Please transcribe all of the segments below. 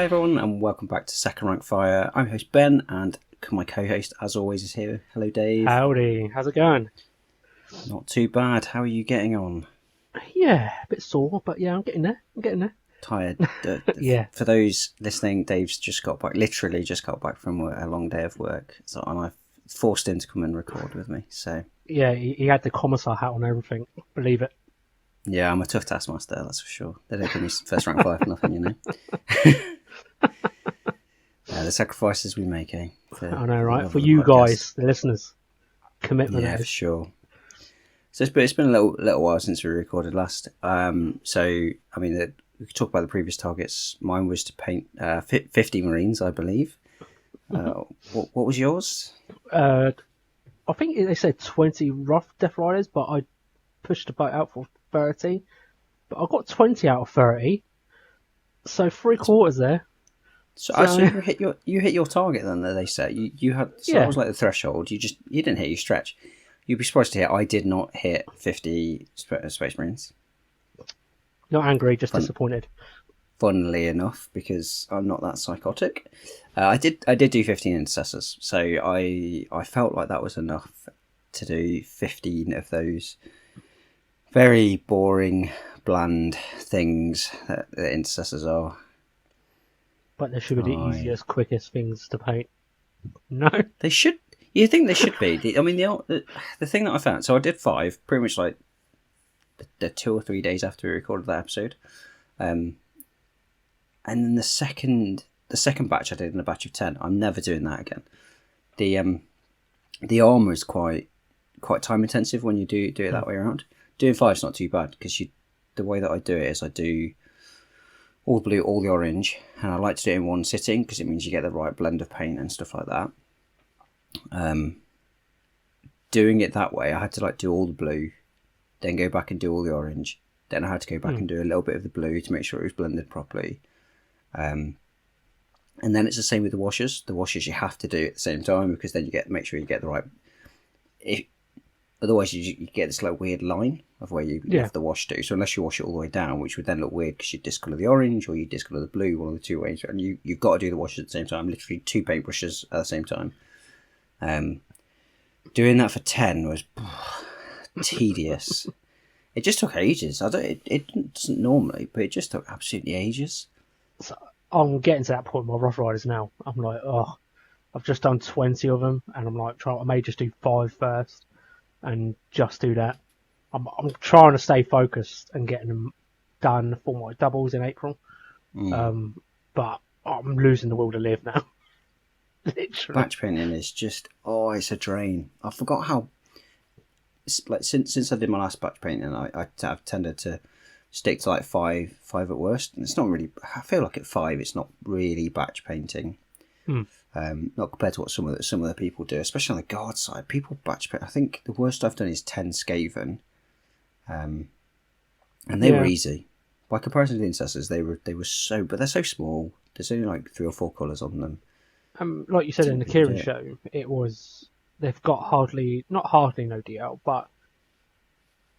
Hi everyone, and welcome back to Second Rank Fire. I'm host Ben, and my co-host, as always, is here. Hello, Dave. Howdy, how's it going? Not too bad. How are you getting on? Yeah, a bit sore, but yeah, I'm getting there. Tired. Yeah. For those listening, Dave's literally just got back from a long day of work, and I've forced him to come and record with me. So yeah, he had the commissar hat on and everything. Believe it. Yeah, I'm a tough taskmaster, that's for sure. They don't give me first rank fire for nothing, you know. The sacrifices we make, eh? I know, right? For you guys, the listeners, commitment. Yeah, for sure. So it's been a little while since we recorded last. So I mean, we could talk about the previous targets. Mine was to paint 50 Marines, I believe. What was yours? I think they said 20 rough Death Riders, but I pushed the boat out for 30. But I got 20 out of 30, so 3/4 there. So you hit your target then. That they said you had. So that was like the threshold. You didn't hit your stretch. You'd be surprised to hear I did not hit 50 Space Marines. Not angry, just disappointed. Funnily enough, because I'm not that psychotic. I did do 15 intercessors, so I felt like that was enough to do 15 of those very boring, bland things that the intercessors are. But they should be the easiest, quickest things to paint. No, they should. You think they should be? I mean, the thing that I found. So I did 5, pretty much like the 2 or 3 days after we recorded that episode, and then the second batch I did in a batch of 10. I'm never doing that again. The armor is quite time intensive when you do it that way around. Doing 5 is not too bad because the way that I do it is I do all the blue, all the orange, and I like to do it in one sitting because it means you get the right blend of paint and stuff like that. Doing it that way, I had to do all the blue, then go back and do all the orange. Then I had to go back and do a little bit of the blue to make sure it was blended properly. And then it's the same with the washes. The washes you have to do at the same time because then make sure you get the right. Otherwise, you get this weird line of where you have the wash to. So unless you wash it all the way down, which would then look weird because you discolour the orange or you discolour the blue, one of the two ways, and you've got to do the washes at the same time. Literally 2 paintbrushes at the same time. Doing that for 10 was tedious. It just took ages. It doesn't normally, but it just took absolutely ages. So I'm getting to that point with my Rough Riders now. I'm like, I've just done 20 of them, and I'm like, I may just do 5 first. And just do that. I'm trying to stay focused and getting them done for my doubles in April. But I'm losing the will to live now. Literally. Batch painting is just it's a drain. I forgot how. It's like since I did my last batch painting, I've tended to stick to 5 at worst, and it's not really. I feel like at 5, it's not really batch painting. Not compared to what some of the people do, especially on the guard side. People batch paint. I think the worst I've done is 10 Skaven, and they were easy by comparison to the Intercessors. They were so, but they're so small. There's only 3 or 4 colours on them. Like you said in the Kieran show, they've got not hardly no detail, but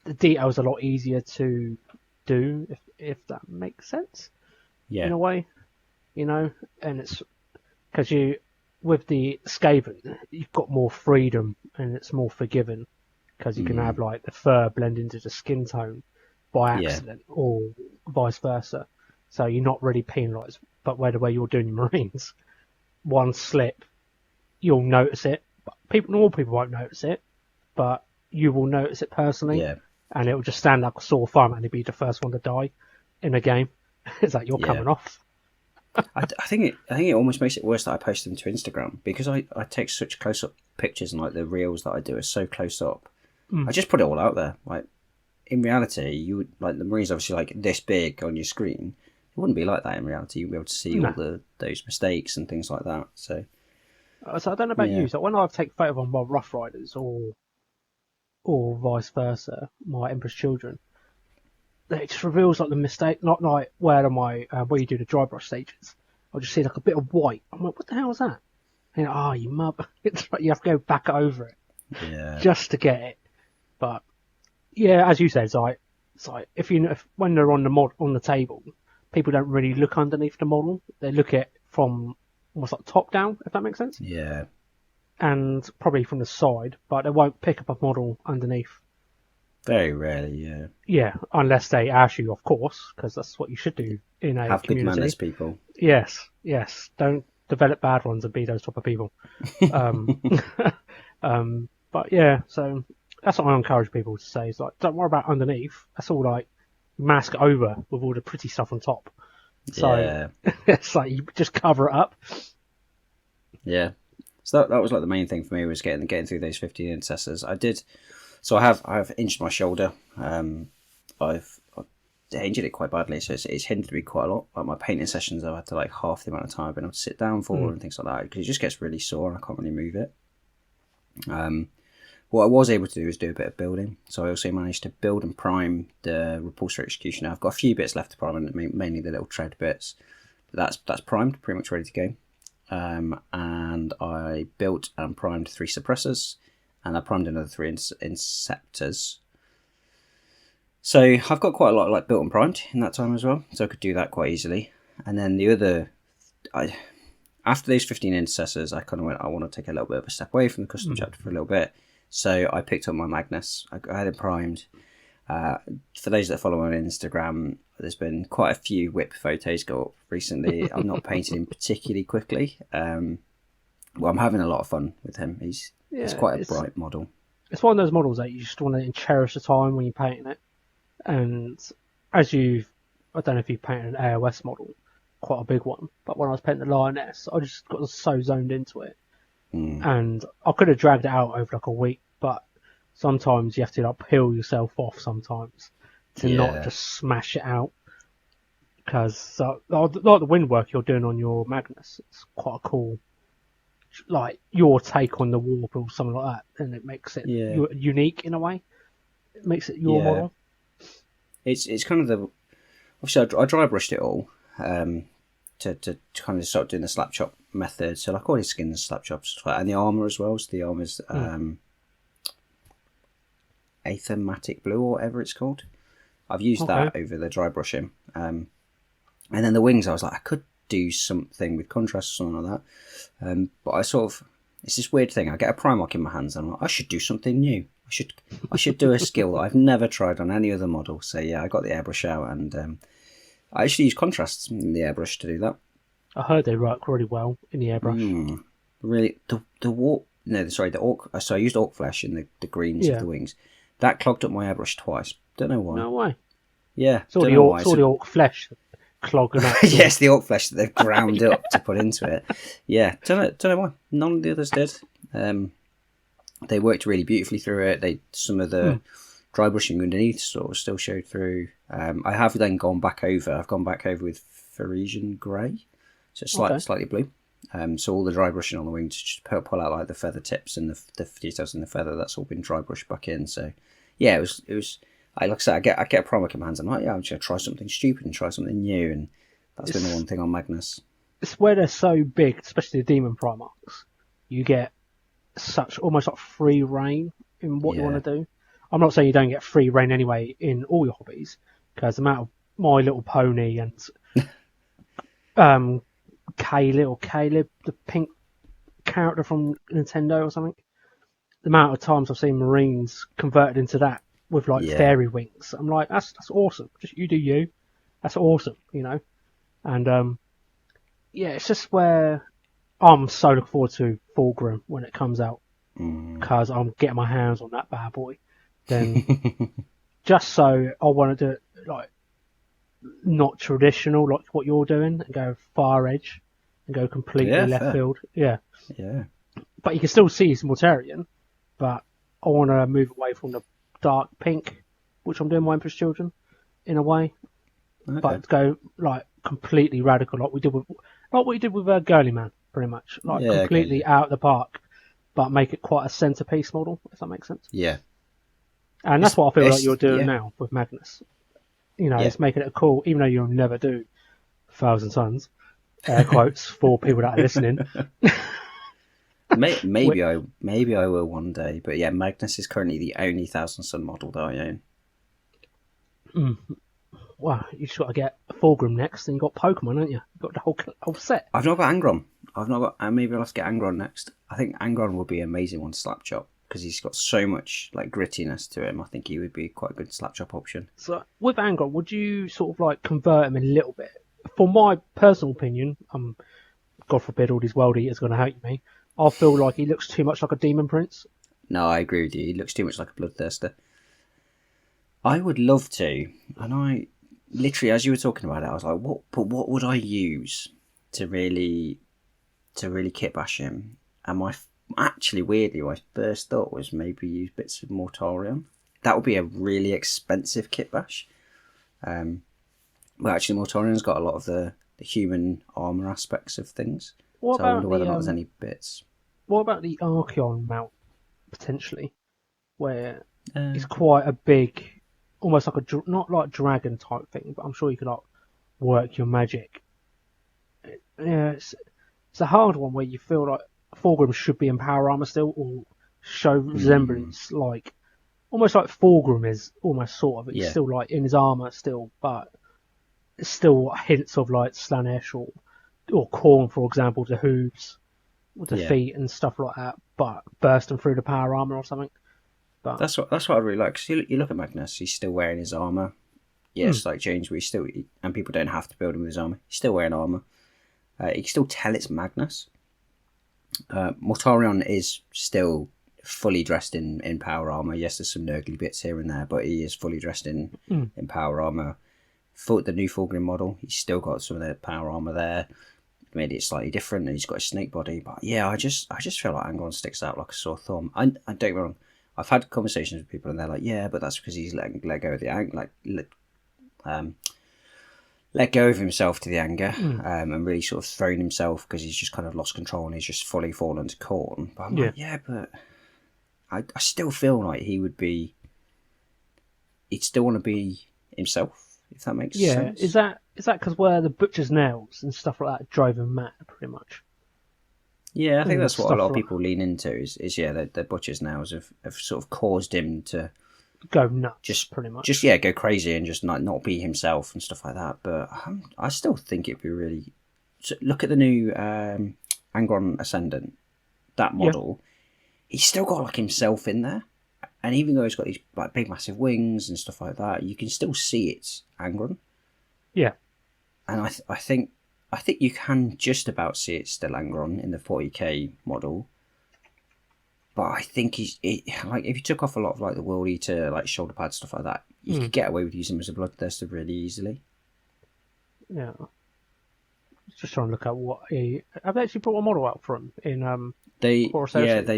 the detail's a lot easier to do if that makes sense. Yeah, in a way, and it's. Because with the Skaven, you've got more freedom and it's more forgiving. Because you can have the fur blend into the skin tone by accident or vice versa. So you're not really penalised. But the way you're doing your Marines, one slip, you'll notice it. Normal people won't notice it, but you will notice it personally. Yeah. And it will just stand like a sore thumb and you'll be the first one to die in a game. It's like you're coming off. I think it almost makes it worse that I post them to Instagram because I take such close up pictures and the reels that I do are so close up. I just put it all out there. In reality, you would the Marines obviously this big on your screen. It wouldn't be like that in reality. You'd be able to see all those mistakes and things like that. So I don't know about you. So when I take photos of my Rough Riders or vice versa, my Emperor's Children. It just reveals the mistake, not where you do the dry brush stages. I'll just see a bit of white. I'm like, what the hell is that? And you mother! It's you have to go back over it, just to get it. But yeah, as you said, it's like if when they're on the table, people don't really look underneath the model. They look at from almost like top down, if that makes sense. Yeah. And probably from the side, but they won't pick up a model underneath. Very rarely, yeah. Yeah, unless they ask you, of course, because that's what you should do in a Have good community. manners, people. Yes. Don't develop bad ones and be those type of people. Um, but yeah, so that's what I encourage people to say. Is like, don't worry about underneath. That's all like mask over with all the pretty stuff on top. So Yeah. it's like you just cover it up. Yeah. So that was like the main thing for me, was getting through those 15 intercessors. So I have injured my shoulder. I've injured it quite badly, so it's hindered me quite a lot. Like my painting sessions, I've had to like half the amount of time I've been able to sit down for and things like that, because it just gets really sore and I can't really move it. What I was able to do is do a bit of building. So I also managed to build and prime the repulsor executioner. I've got a few bits left to prime, mainly the little tread bits. But that's primed, pretty much ready to go. And I built and primed 3 suppressors, and I primed another 3 inceptors. So I've got quite a lot like built and primed in that time as well, so I could do that quite easily. And then after those 15 intercessors, I kind of went, I want to take a little bit of a step away from the custom chapter for a little bit. So I picked up my Magnus. I had it primed. For those that follow on Instagram, there's been quite a few whip photos go up recently. I'm not painting him particularly quickly. Well, I'm having a lot of fun with him. He's quite a bright model. It's one of those models that you just want to cherish the time when you're painting it. And I don't know if you've painted an AOS model, quite a big one, but when I was painting the Lioness, I just got so zoned into it. And I could have dragged it out over like a week, but sometimes you have to like peel yourself off sometimes to not just smash it out. Because like the wind work you're doing on your Magnus, it's quite a cool, like your take on the warp or something like that, and it makes it unique in a way. It makes it your model. It's kind of obviously I dry brushed it all to kind of start doing the slap chop method. So like all his skins, slap chops, and the armor as well. So the armor's Athematic Blue or whatever it's called. I've used that over the dry brushing. And then the wings, I was like, I could do something with contrast or something like that. But it's this weird thing. I get a Primark in my hands and I'm like, I should do something new. I should do a skill that I've never tried on any other model. So yeah, I got the airbrush out and I actually use contrasts in the airbrush to do that. I heard they work really well in the airbrush. Really, the orc. So I used orc flesh in the greens of the wings. That clogged up my airbrush twice. Don't know why. No way. Yeah, it's all the orc flesh clogging up. Yes, the orc flesh that they've ground up to put into it. Yeah, don't know why. None of the others did. They worked really beautifully through it. Some of the dry brushing underneath sort of still showed through. I have then gone back over. I've gone back over with Parisian grey, so it's slightly blue. So all the dry brushing on the wings, just pull out like the feather tips and the details in the feather. That's all been dry brushed back in. So yeah, it was. Like I said, I get a Primark in my hands. I'm like, I'm just gonna try something stupid and try something new, and that's been the one thing on Magnus. It's where they're so big, especially the Demon Primarchs. You get such almost like free reign in what you want to do. I'm not saying you don't get free reign anyway in all your hobbies, because the amount of My Little Pony and Caleb, the pink character from Nintendo or something, the amount of times I've seen Marines converted into that with like fairy wings. I'm like, that's awesome. Just you do you. That's awesome, you know. And it's just where I'm so looking forward to Fulgrim when it comes out, because I'm getting my hands on that bad boy. Then just so I want to do it like not traditional, like what you're doing, and go far edge and go completely left field. Yeah. But you can still see some Mortarian, but I want to move away from the dark pink, which I'm doing my Emperor's Children in a way, but go like completely radical, like what we did with Girly Man, pretty much, like completely out of the park, but make it quite a centerpiece model, if that makes sense. Yeah, and that's what I feel like you're doing now with Magnus. You know, it's making it cool, even though you'll never do 1,000 Suns, air quotes for people that are listening. Maybe I will one day, but yeah, Magnus is currently the only 1,000 Sun model that I own. well, you just got to get Fulgrim next, and you got Pokemon, haven't you? You got the whole set. I've not got Angron. I've not got. Maybe I'll have to get Angron next. I think Angron would be an amazing one to slap chop because he's got so much like grittiness to him. I think he would be quite a good slap chop option. So with Angron, would you sort of like convert him a little bit? For my personal opinion, God forbid all these world eaters are going to hate me. I feel like he looks too much like a demon prince. No, I agree with you. He looks too much like a bloodthirster. I would love to, and I literally, as you were talking about it, I was like, "What? But what would I use to really kit bash him?" And actually, weirdly, my first thought was maybe use bits of Mortarion. That would be a really expensive kit bash. But actually, Mortarion's got a lot of the human armor aspects of things. What So I wonder about whether or the not there's any bits. what about the Archeon mount potentially, where it's Uh, quite a big, almost like not like dragon type thing, but I'm sure you could like work your magic. Yeah, it's a hard one where you feel like Fulgrim should be in power armor still, or show resemblance like almost like Fulgrim is almost sort of. He's yeah, still like in his armor still, but it's still hints of like Slanesh or Khorne, for example, the hooves, with the yeah. feet and stuff like that, but bursting through the power armor or something. But That's what I really like. Cause you look at Magnus, he's still wearing his armor. Yeah, it's like James, where and people don't have to build him with his armor. He's still wearing armor. You can still tell it's Magnus. Mortarion is still fully dressed in power armor. Yes, there's some nurgly bits here and there, but he is fully dressed in power armor. For the new Fulgrim model, he's still got some of the power armor there. Made it slightly different, and he's got a snake body. But yeah, I just feel like Angron sticks out like a sore thumb. I don't get me wrong. I've had conversations with people, and they're like, "Yeah, but that's because he's let go of the let go of himself to the anger, and really sort of thrown himself because he's just kind of lost control and he's just fully fallen to Khorne." But I'm like, yeah, but I still feel like he'd still want to be himself, if that makes sense. Is that because where the butcher's nails and stuff like that drove him mad, pretty much? Yeah, I think And that's what a stuff lot of like people lean into is the butcher's nails have sort of caused him to go nuts, pretty much. go crazy and just not be himself and stuff like that. But I still think it'd be really. So look at the new Angron Ascendant, that model. He's still got like himself in there, and even though he's got these like big massive wings and stuff like that, you can still see it's Angron. Yeah, And I think you can just about see it's still Angron in the 40k model. But I think like if you took off a lot of like the World Eater like shoulder pads stuff like that, you could get away with using him as a bloodthirster really easily. Yeah. Just trying to look at what have they actually brought a model out for him in They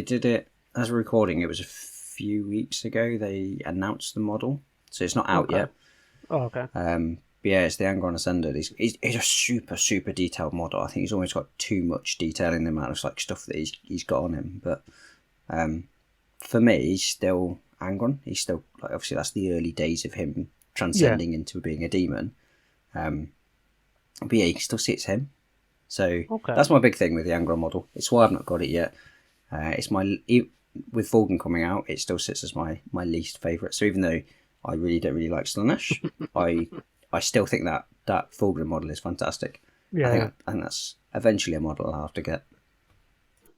did it as we're recording. It was a few weeks ago. They announced the model, so it's not out yet. Oh, okay. But yeah, it's the Angron Ascendant. He's a super detailed model. I think he's almost got too much detail in the amount of like stuff that he's got on him. But for me, he's still Angron. He's still like obviously that's the early days of him transcending into being a demon. But yeah, you can still see it's him. So that's my big thing with the Angron model. It's why I've not got it yet. It's with Fulgrim coming out, it still sits as my least favourite. So even though I really don't like Slanesh, I still think that Fulgrim model is fantastic. Yeah. I think that's eventually a model I'll have to get.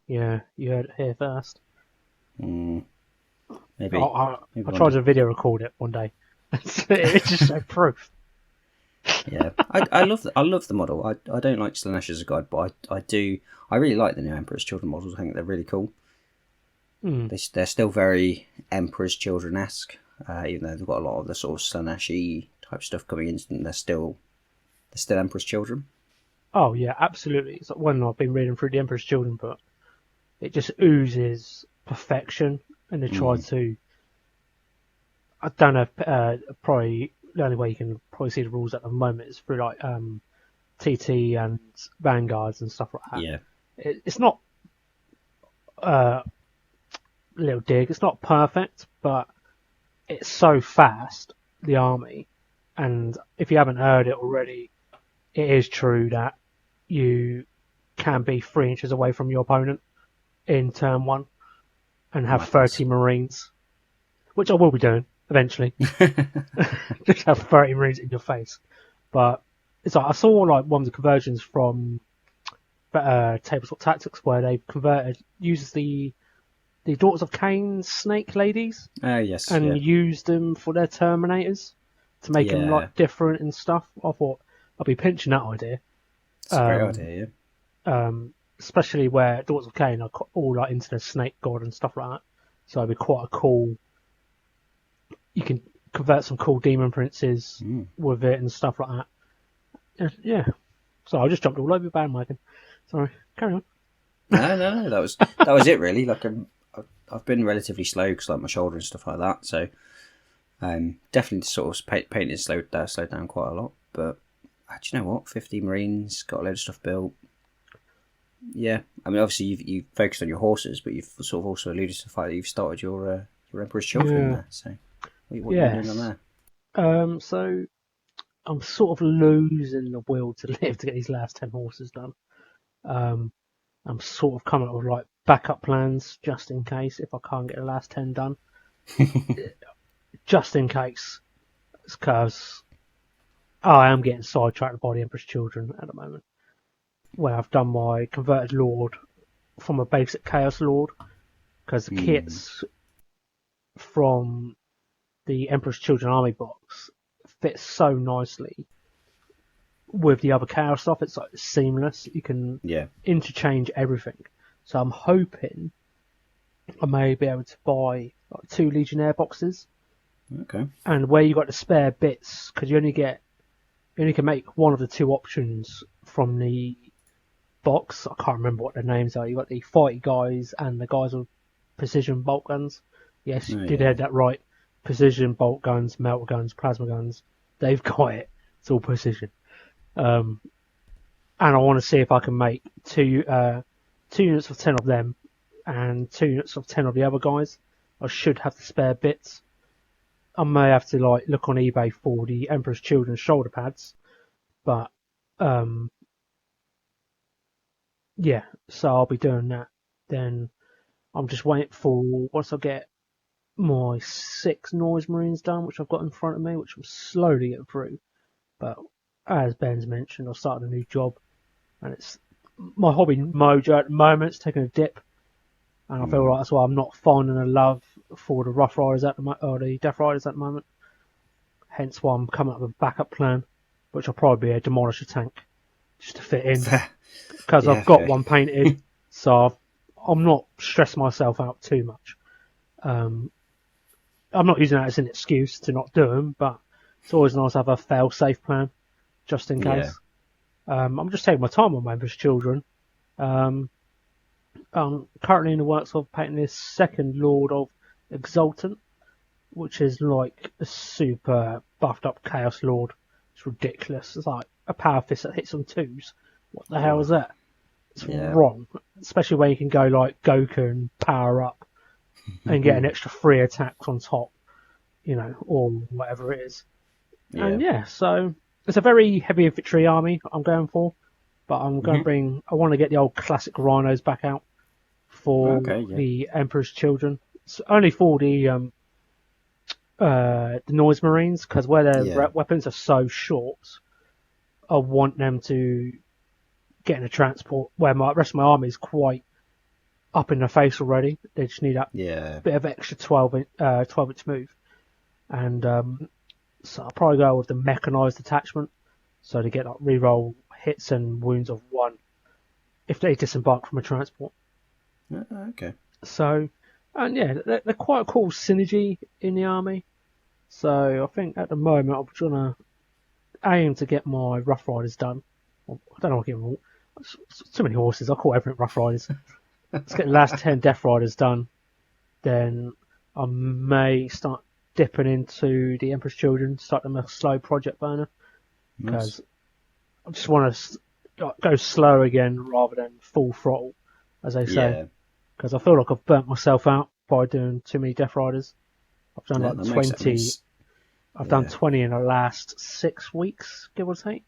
Yeah, you heard it here first. Maybe. I tried to video record it one day. It's just so proof. Yeah, I love the model. I don't like Slanesh as a god, but I really like the new Emperor's Children models. I think they're really cool. They're still very Emperor's Children-esque, even though they've got a lot of the sort of Slanesh-y type stuff coming in. They're still Emperor's Children. Oh yeah, absolutely. It's like when I've been reading through the Emperor's Children book, it just oozes perfection, and they try to. I don't know. Probably the only way you can probably see the rules at the moment is through like TT and Vanguards and stuff like that. Yeah, it's not little dig. It's not perfect, but it's so fast, the army. And if you haven't heard it already, it is true that you can be 3 inches away from your opponent in turn 1 and have 30 Marines, which I will be doing. eventually. Just have 30 Marines in your face. But it's like I saw like one of the conversions from Tabletop Tactics where they uses the Daughters of Cain snake ladies Yes, and yeah. used them for their Terminators to make them Yeah, like different and stuff. I thought I'd be pinching that idea. it's a great idea, Especially where Daughters of Cain are all like into the snake god and stuff like that. So it'd be quite a cool. You can convert some cool demon princes with it and stuff like that. Yeah. So I just jumped all over the bandwagon. Sorry, carry on. No, that was it really. Like I've been relatively slow because like my shoulder and stuff like that. So definitely sort of painting slowed down quite a lot. But do you know what? 50 Marines, got a load of stuff built. Yeah, I mean obviously you've focused on your horses, but you've sort of also alluded to the fact that you've started your Emperor's Children there. So what are you doing on there? So I'm sort of losing the will to live to get these last 10 horses done. I'm sort of coming up with like backup plans just in case if I can't get the last 10 done. Just in case. It's because I am getting sidetracked by the Emperor's Children at the moment. Where I've done my converted Lord from a basic Chaos Lord. Because the kits from the Emperor's Children army box fit so nicely with the other Chaos stuff. It's like seamless. You can interchange everything. So I'm hoping I may be able to buy like 2 Legionnaire boxes. Okay. And where you got the spare bits, because you only can make one of the 2 options from the box. I can't remember what their names are. You got the fighty guys and the guys with precision bolt guns. Yes, you did have that right. Precision bolt guns, melter guns, plasma guns. They've got it. It's all precision. And I want to see if I can make 2 units of 10 of them and 2 units of 10 of the other guys. I should have the spare bits. I may have to like look on eBay for the Emperor's Children shoulder pads, but yeah. So I'll be doing that. Then I'm just waiting for once I get my 6 Noise Marines done, which I've got in front of me, which I'm slowly getting through. But as Ben's mentioned, I've started a new job, and it's my hobby mojo at the moment. It's taking a dip, and I feel like that's why I'm not finding a love for the Rough Riders or the Death Riders at the moment. Hence why I'm coming up with a backup plan, which will probably be a Demolisher tank, just to fit in, because I've got one painted, so I'm not stressing myself out too much. I'm not using that as an excuse to not do them, but it's always nice to have a fail-safe plan, just in case. I'm just taking my time on my Emperor's Children. I'm currently in the works of painting this second Lord of Exultant, which is like a super buffed up Chaos Lord. It's ridiculous. It's like a power fist that hits on 2s. What the hell is that? It's wrong. Especially when you can go like Goku and power up and get an extra 3 attacks on top, or whatever it is. And so it's a very heavy infantry army I'm going for, but I'm going to I want to get the old classic rhinos back out for the Emperor's Children. It's only for the Noise Marines, because where their weapons are so short, I want them to get in a transport where the rest of my army is quite up in the face already. They just need that bit of extra 12-inch move. And so I'll probably go with the mechanised attachment, so to get like reroll hits and wounds of 1 if they disembark from a transport. Okay. So, and they're quite a cool synergy in the army. So I think at the moment I'm trying to aim to get my Rough Riders done. I don't know what to get them all. Too many horses. I call everything Rough Riders. Let's get the last 10 Death Riders done. Then I may start dipping into the Emperor's Children, start them a slow project burner. Because I just want to go slow again rather than full throttle, as they say. Because I feel like I've burnt myself out by doing too many Death Riders. I've done like 20. I've done 20 in the last 6 weeks, give or take.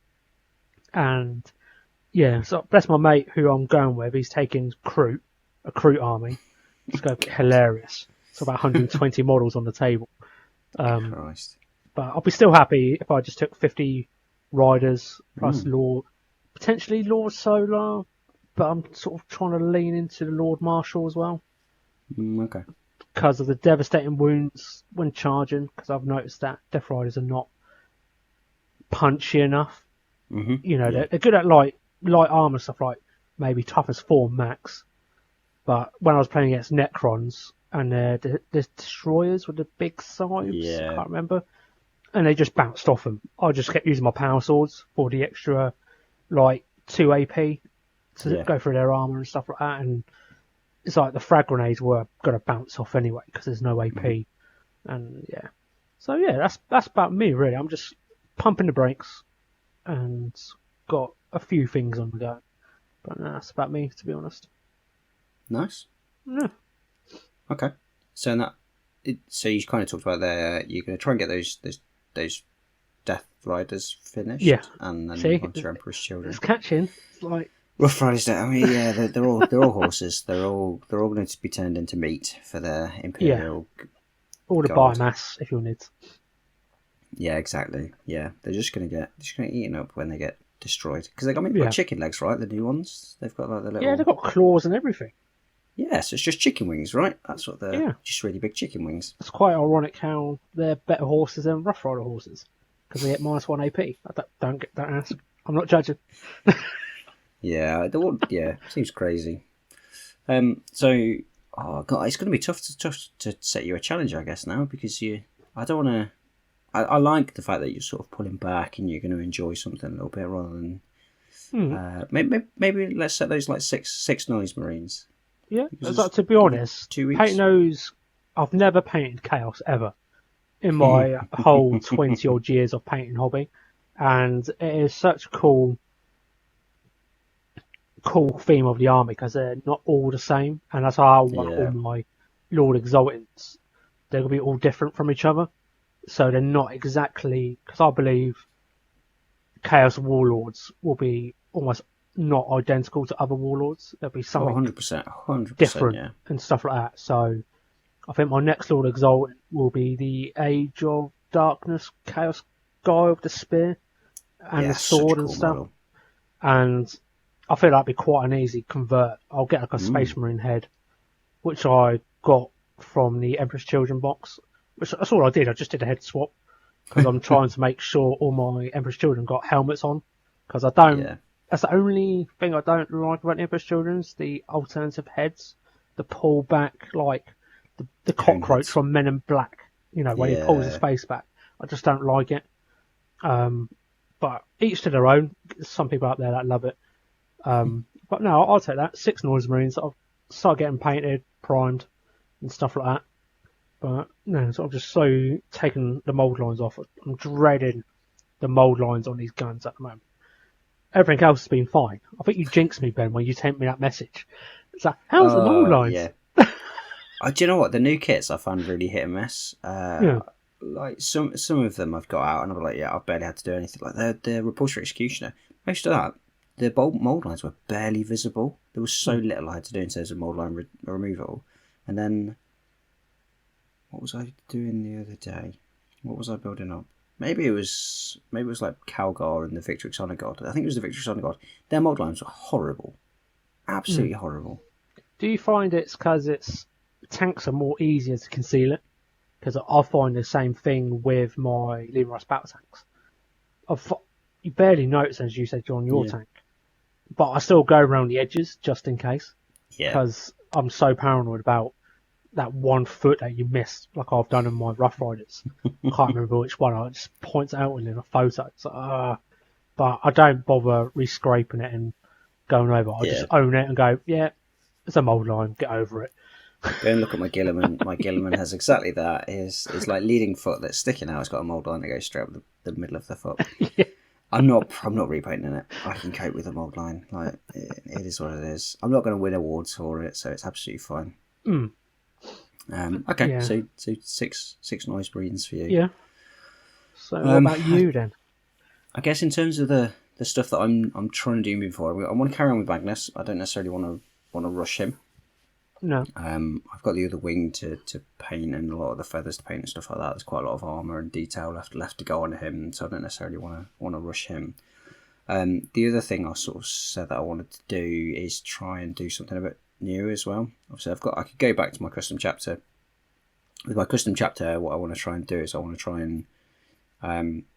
And so that's my mate who I'm going with. He's taking a Kroot army. It's going to be hilarious. It's about 120 models on the table. Christ. But I'll be still happy if I just took 50 riders plus Mm. Lord, potentially Lord Solar, but I'm sort of trying to lean into the Lord Marshal as well Okay. because of the devastating wounds when charging. Because I've noticed that Death Riders are not punchy enough. Mhm. You know, Yeah. they're good at light armor stuff like maybe toughness 4 max. But when I was playing against Necrons and the destroyers with the big scythes, I Yeah. can't remember, and they just bounced off them. I just kept using my power swords for the extra, like 2 AP to Yeah. go through their armor and stuff like that. And it's like the frag grenades were gonna bounce off anyway because there's no AP. And yeah, so yeah, that's about me really. I'm just pumping the brakes and got a few things on the go, but that's about me to be honest. Nice. Yeah. Okay. So in that, so you kind of talked about there. You're going to try and get those Death Riders Yeah. finished, and then See, onto your Emperor's it's Children. catching. It's like Rough Riders. I mean, yeah, they're all horses. They're all going to be turned into meat for their yeah, Imperial all the Guard. biomass if you'll need. Yeah, exactly. Yeah, they're just going to get eaten up when they get destroyed because they got Yeah. like chicken legs, right? The new ones. They've got like the little. Yeah, they've got claws and everything. Yeah, so it's just chicken wings, right? That's what they're Yeah. just really big chicken wings. It's quite ironic how they're better horses than Rough Rider horses because they get -1 AP. Don't ask. I'm not judging. Yeah, seems crazy. So, oh god, it's going to be tough to set you a challenge, I guess now because I don't want to. I like the fact that you're sort of pulling back and you're going to enjoy something a little bit rather than. Maybe let's set those like six noise marines. Yeah, Because to be honest, 2 weeks. painting those, I've never painted Chaos ever in my whole 20 odd years of painting hobby, and it is such a cool theme of the army because they're not all the same, and that's how I want all my Lord Exaltants. They're going to be all different from each other, so they're not exactly, because I believe Chaos Warlords will be almost not identical to other Warlords. There'll be something 100%, different yeah. and stuff like that. So I think my next Lord Exaltant will be the Age of Darkness Chaos guy with the spear and the sword and stuff. Model. And I feel that'd be quite an easy convert. I'll get like a Space Marine head, which I got from the Emperor's Children box. Which that's all I did. I just did a head swap because I'm trying to make sure all my Emperor's Children got helmets on. Because I don't. Yeah. That's the only thing I don't like about the Emperor's Children's, the alternative heads, the pull back, like the cockroach heads. from Men in Black. You know, when he pulls his face back. I just don't like it. But each to their own. There's some people out there that love it. But no, I'll take that. 6 Noise Marines. I'll start getting painted, primed, and stuff like that. But no, so I've just so taken the mould lines off. I'm dreading the mould lines on these guns at the moment. Everything else has been fine. I think you jinxed me, Ben, when you sent me that message. It's like, how's the mould lines? Yeah. Do you know what? The new kits I found really hit and miss. Like some of them I've got out and I'm like, yeah, I've barely had to do anything. Like the Repulsor Executioner. Most of that, the mould lines were barely visible. There was so little I had to do in terms of mould line removal. And then, what was I doing the other day? What was I building up? Maybe it was like Calgar and the Victrix Honor God. I think it was the Victrix Honor God. Their mould lines were horrible, absolutely horrible. Do you find it's because tanks are more easier to conceal it? Because I find the same thing with my Leroy's battle tanks. You barely notice, as you said, on your tank, but I still go around the edges just in case. Yeah. Because I'm so paranoid about that 1 foot that you missed, like I've done in my Rough Riders. I can't remember which one. I just point it out in a photo. It's like, but I don't bother re-scraping it and going over. I just own it and go, yeah, it's a mould line. Get over it. Go and look at my Gilliman. My Gilliman has exactly that. It's like leading foot that's sticking out. It's got a mould line that goes straight up the middle of the foot. Yeah. I'm not repainting it. I can cope with a mould line. Like it is what it is. I'm not going to win awards for it, so it's absolutely fine. Okay, so 6 Noise Marines for you. Yeah. So what about you then? I guess in terms of the stuff that I'm trying to do moving forward, I want to carry on with Magnus. I don't necessarily want to rush him. No. I've got the other wing to paint and a lot of the feathers to paint and stuff like that. There's quite a lot of armour and detail left to go on him, so I don't necessarily want to rush him. The other thing I sort of said that I wanted to do is try and do something a bit new as well. Obviously, I could go back to my custom chapter. With my custom chapter, what I want to try and do is I want to try and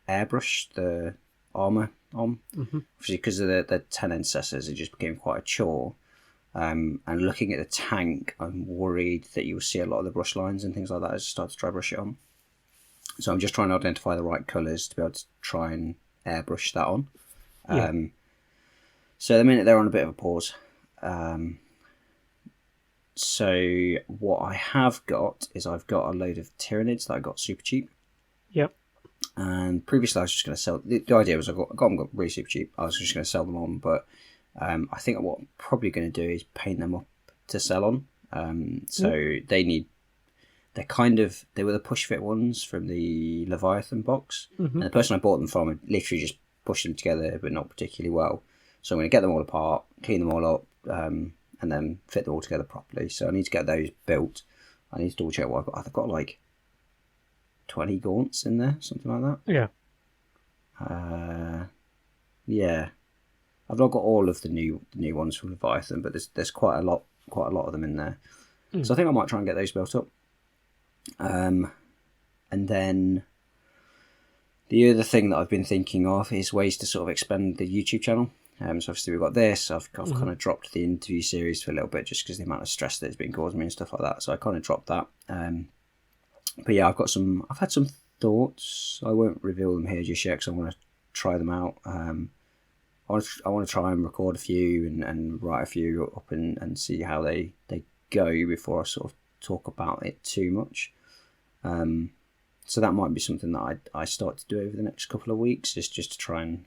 airbrush the armour on. Obviously, because of the 10 ancestors, it just became quite a chore. And looking at the tank, I'm worried that you will see a lot of the brush lines and things like that as I start to dry brush it on. So I'm just trying to identify the right colours to be able to try and airbrush that on. Yeah. So at the minute they're on a bit of a pause. So what I have got is I've got a load of Tyranids that I got super cheap. Yep. And previously I was just going to sell... The idea was I got them really super cheap. I was just going to sell them on, but I think what I'm probably going to do is paint them up to sell on. They were the push fit ones from the Leviathan box. And the person I bought them from had literally just pushed them together, but not particularly well. So I'm going to get them all apart, clean them all up, and then fit them all together properly. So I need to get those built. I need to double check what I've got. I've got like 20 gaunts in there, something like that. Yeah. I've not got all of the new ones from Leviathan, but there's quite a lot of them in there. So I think I might try and get those built up. And then the other thing that I've been thinking of is ways to sort of expand the YouTube channel. So obviously we've got this. I've kind of dropped the interview series for a little bit just because the amount of stress that it's been causing me and stuff like that. So I kind of dropped that. But yeah, I've had some thoughts. I won't reveal them here just yet because I want to try them out. I want to try and record a few and write a few up and see how they go before I sort of talk about it too much. So that might be something that I start to do over the next couple of weeks, is just to try and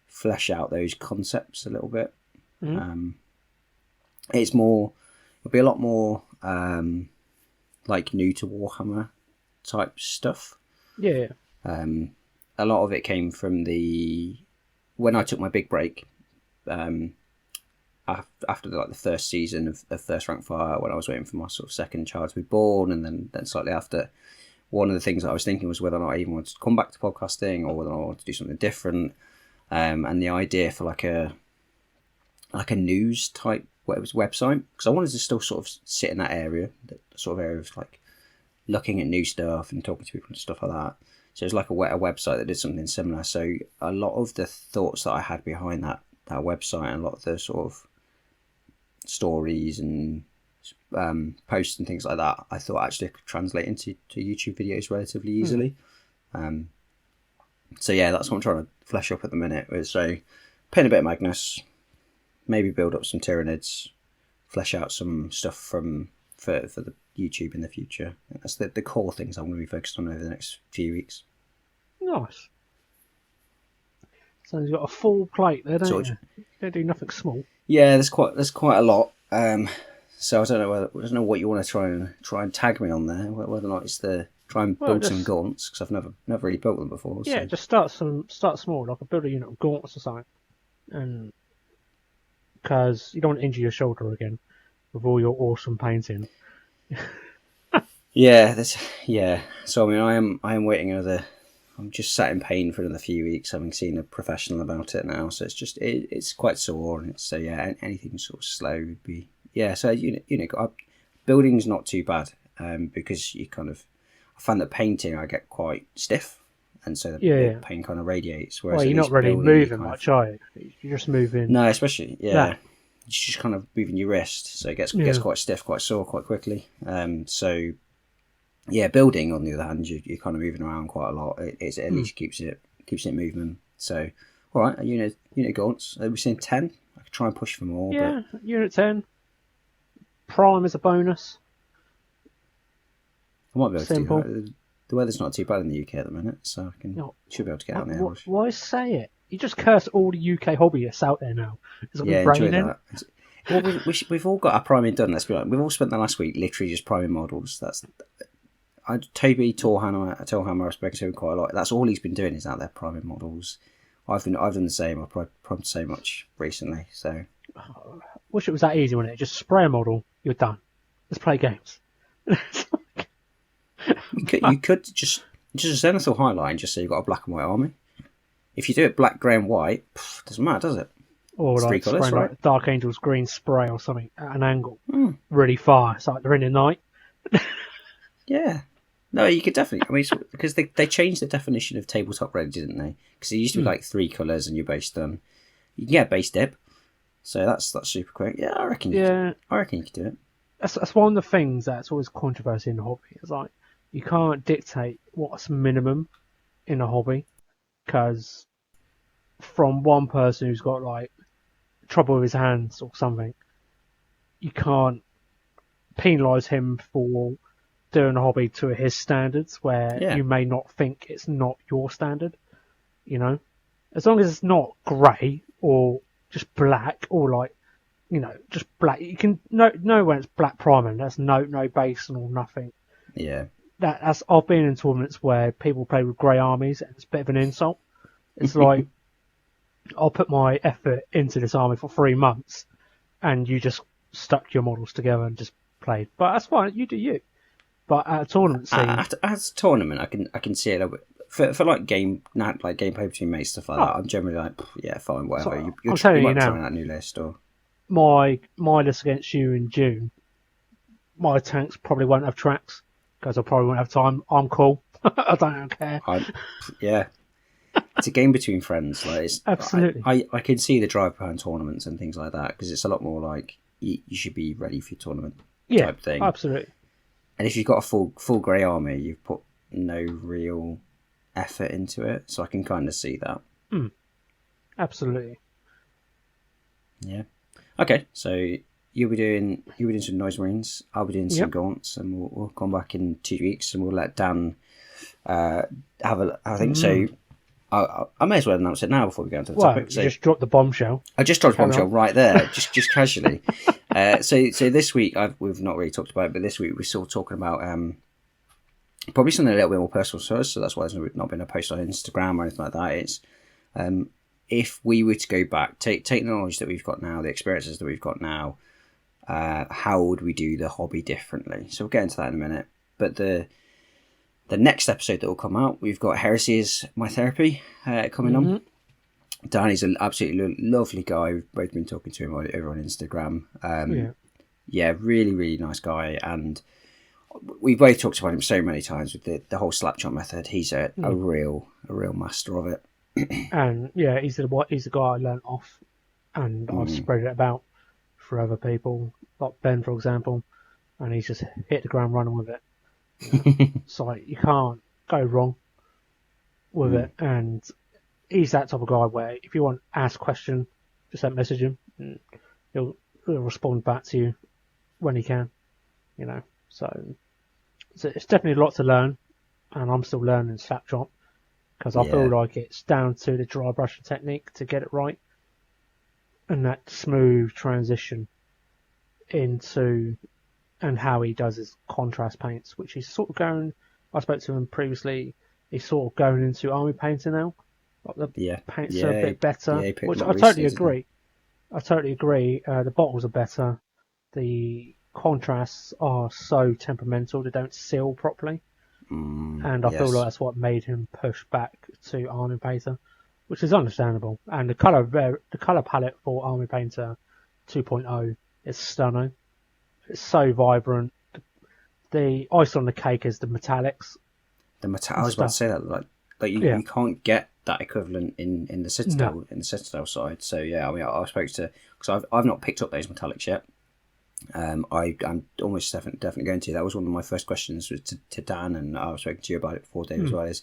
flesh out those concepts a little bit. It'll be a lot more like new to Warhammer type stuff. Yeah. A lot of it came from when I took my big break, after the first season of First Rank Fire, when I was waiting for my sort of second child to be born, and then slightly after, one of the things that I was thinking was whether or not I even wanted to come back to podcasting or whether or not I wanted to do something different. And the idea for like a news type website, because I wanted to still sort of sit in that area, that sort of area of like looking at new stuff and talking to people and stuff like that. So it was like a website that did something similar. So a lot of the thoughts that I had behind that website and a lot of the sort of stories and posts and things like that, I thought actually could translate into YouTube videos relatively easily. So yeah, that's what I'm trying to flesh up at the minute. So paint a bit of Magnus, maybe build up some Tyranids, flesh out some stuff for the YouTube in the future. That's the core things I'm going to be focused on over the next few weeks. Nice. So you've got a full plate there, don't you? You don't do nothing small. Yeah, there's quite a lot. So I don't know what you want to try and tag me on there. Whether or not it's try and build some gaunts, because I've never really built them before. Yeah, so. Just start small, like a build a unit of gaunts or something, and because you don't want to injure your shoulder again with all your awesome painting. Yeah. So I mean, I am waiting another. I'm just sat in pain for another few weeks, having seen a professional about it now. So it's quite sore, and so yeah, anything sort of slow would be So building's not too bad, because you kind of, I find that painting I get quite stiff, and so the paint kind of radiates. Whereas you're not really moving much, are you? You're just moving. No, especially you're just kind of moving your wrist, so it gets quite stiff, quite sore, quite quickly. So. Yeah, building on the other hand, you're kind of moving around quite a lot. It at least keeps it moving. So, all right, a unit gaunts. Are we saying 10? I could try and push for more. Yeah, but... unit 10. Prime is a bonus. I might be able to do that. The weather's not too bad in the UK at the minute, so should be able to get on the average. Why say it? You just curse all the UK hobbyists out there now. Enjoy that. Well, we've all got our priming done. Let's be honest. We've all spent the last week literally just priming models. Toby Torhammer, I've spoken to him quite a lot. That's all he's been doing, is out there priming models. I've done the same. I've primed so much recently. So wish it was that easy, wouldn't it? Just spray a model, you're done. Let's play games. You could just a Zenithal highlight and just say you've got a black and white army. If you do it black, grey, and white, doesn't matter, does it? Or It's three like colours, spraying right? like Dark Angel's green spray or something at an angle, Mm, really far. It's like they're in the night. yeah. No, you could definitely. I mean, because they changed the definition of tabletop red, didn't they? Because it used to be like 3 colours, and you're based on. You can get a base dip, so that's super quick. Yeah, I reckon. I reckon you could do it. That's one of the things that's always controversy in the hobby. It's like you can't dictate what's minimum in a hobby, because from one person who's got like trouble with his hands or something, you can't penalise him for doing a hobby to his standards where Yeah. you may not think it's not your standard. You know, as long as it's not grey or just black or like, you know, just black. You can know when it's black primer and that's no base or nothing. Yeah. That's I've been in tournaments where people play with grey armies and it's a bit of an insult. It's like I'll put my effort into this army for 3 months and you just stuck your models together and just played. But that's fine, you do you. But at a tournament scene, As a tournament, I can see it a little bit. For like game play between mates stuff like that, I'm generally like, yeah, fine, whatever. So, You're I'm telling you you might be now, trying that new list or my list against you in June, my tanks probably won't have tracks because I probably won't have time. I'm cool. I don't care. Yeah. It's a game between friends. Like Absolutely. I can see the drive behind tournaments and things like that because it's a lot more like you should be ready for your tournament type thing. Absolutely. And if you've got a full grey army, you've put no real effort into it, so I can kind of see that. Absolutely. Yeah. Okay, so you'll be doing some Noise Marines. I'll be doing some Gaunts, and we'll come back in 2 weeks, and we'll let Dan have a. I think so. I may as well announce it now before we go into the topic. You just dropped the bombshell. I just dropped a bombshell right there, just casually. So this week we've not really talked about it, but this week we're still talking about probably something a little bit more personal to us. So that's why there's not been a post on Instagram or anything like that. It's if we were to go back, take the knowledge that we've got now, the experiences that we've got now, how would we do the hobby differently? So we'll get into that in a minute. But the next episode that will come out, we've got Heresy is My Therapy coming on. Danny's an absolutely lovely guy. We've both been talking to him over on Instagram. Yeah, really, really nice guy. And we've both talked about him so many times with the whole slapshot method. He's a real master of it. And yeah, he's the guy I learnt off, and I've spread it about for other people, like Ben, for example, and he's just hit the ground running with it. So like, you can't go wrong with it, and he's that type of guy where if you want to ask a question, just message him, and he'll respond back to you when he can, you know. So it's definitely a lot to learn, and I'm still learning Slapshot because I feel like it's down to the dry brushing technique to get it right, and that smooth transition into and how he does his contrast paints, which he's sort of going. I spoke to him previously. He's sort of going into army painting now. Like the paints are a bit better, which I totally agree. I totally agree. The bottles are better. The contrasts are so temperamental; they don't seal properly, and I feel like that's what made him push back to army painter, which is understandable. And the color palette for army painter 2.0 is stunning. It's so vibrant. The ice on the cake is the metallics. I was about to say that, like you can't get that equivalent in the Citadel in the Citadel side. So yeah, I mean, I spoke to because I've not picked up those metallics yet. I'm almost definitely going to. That was one of my first questions to Dan, and I was speaking to you about it before, Dave, as well. Is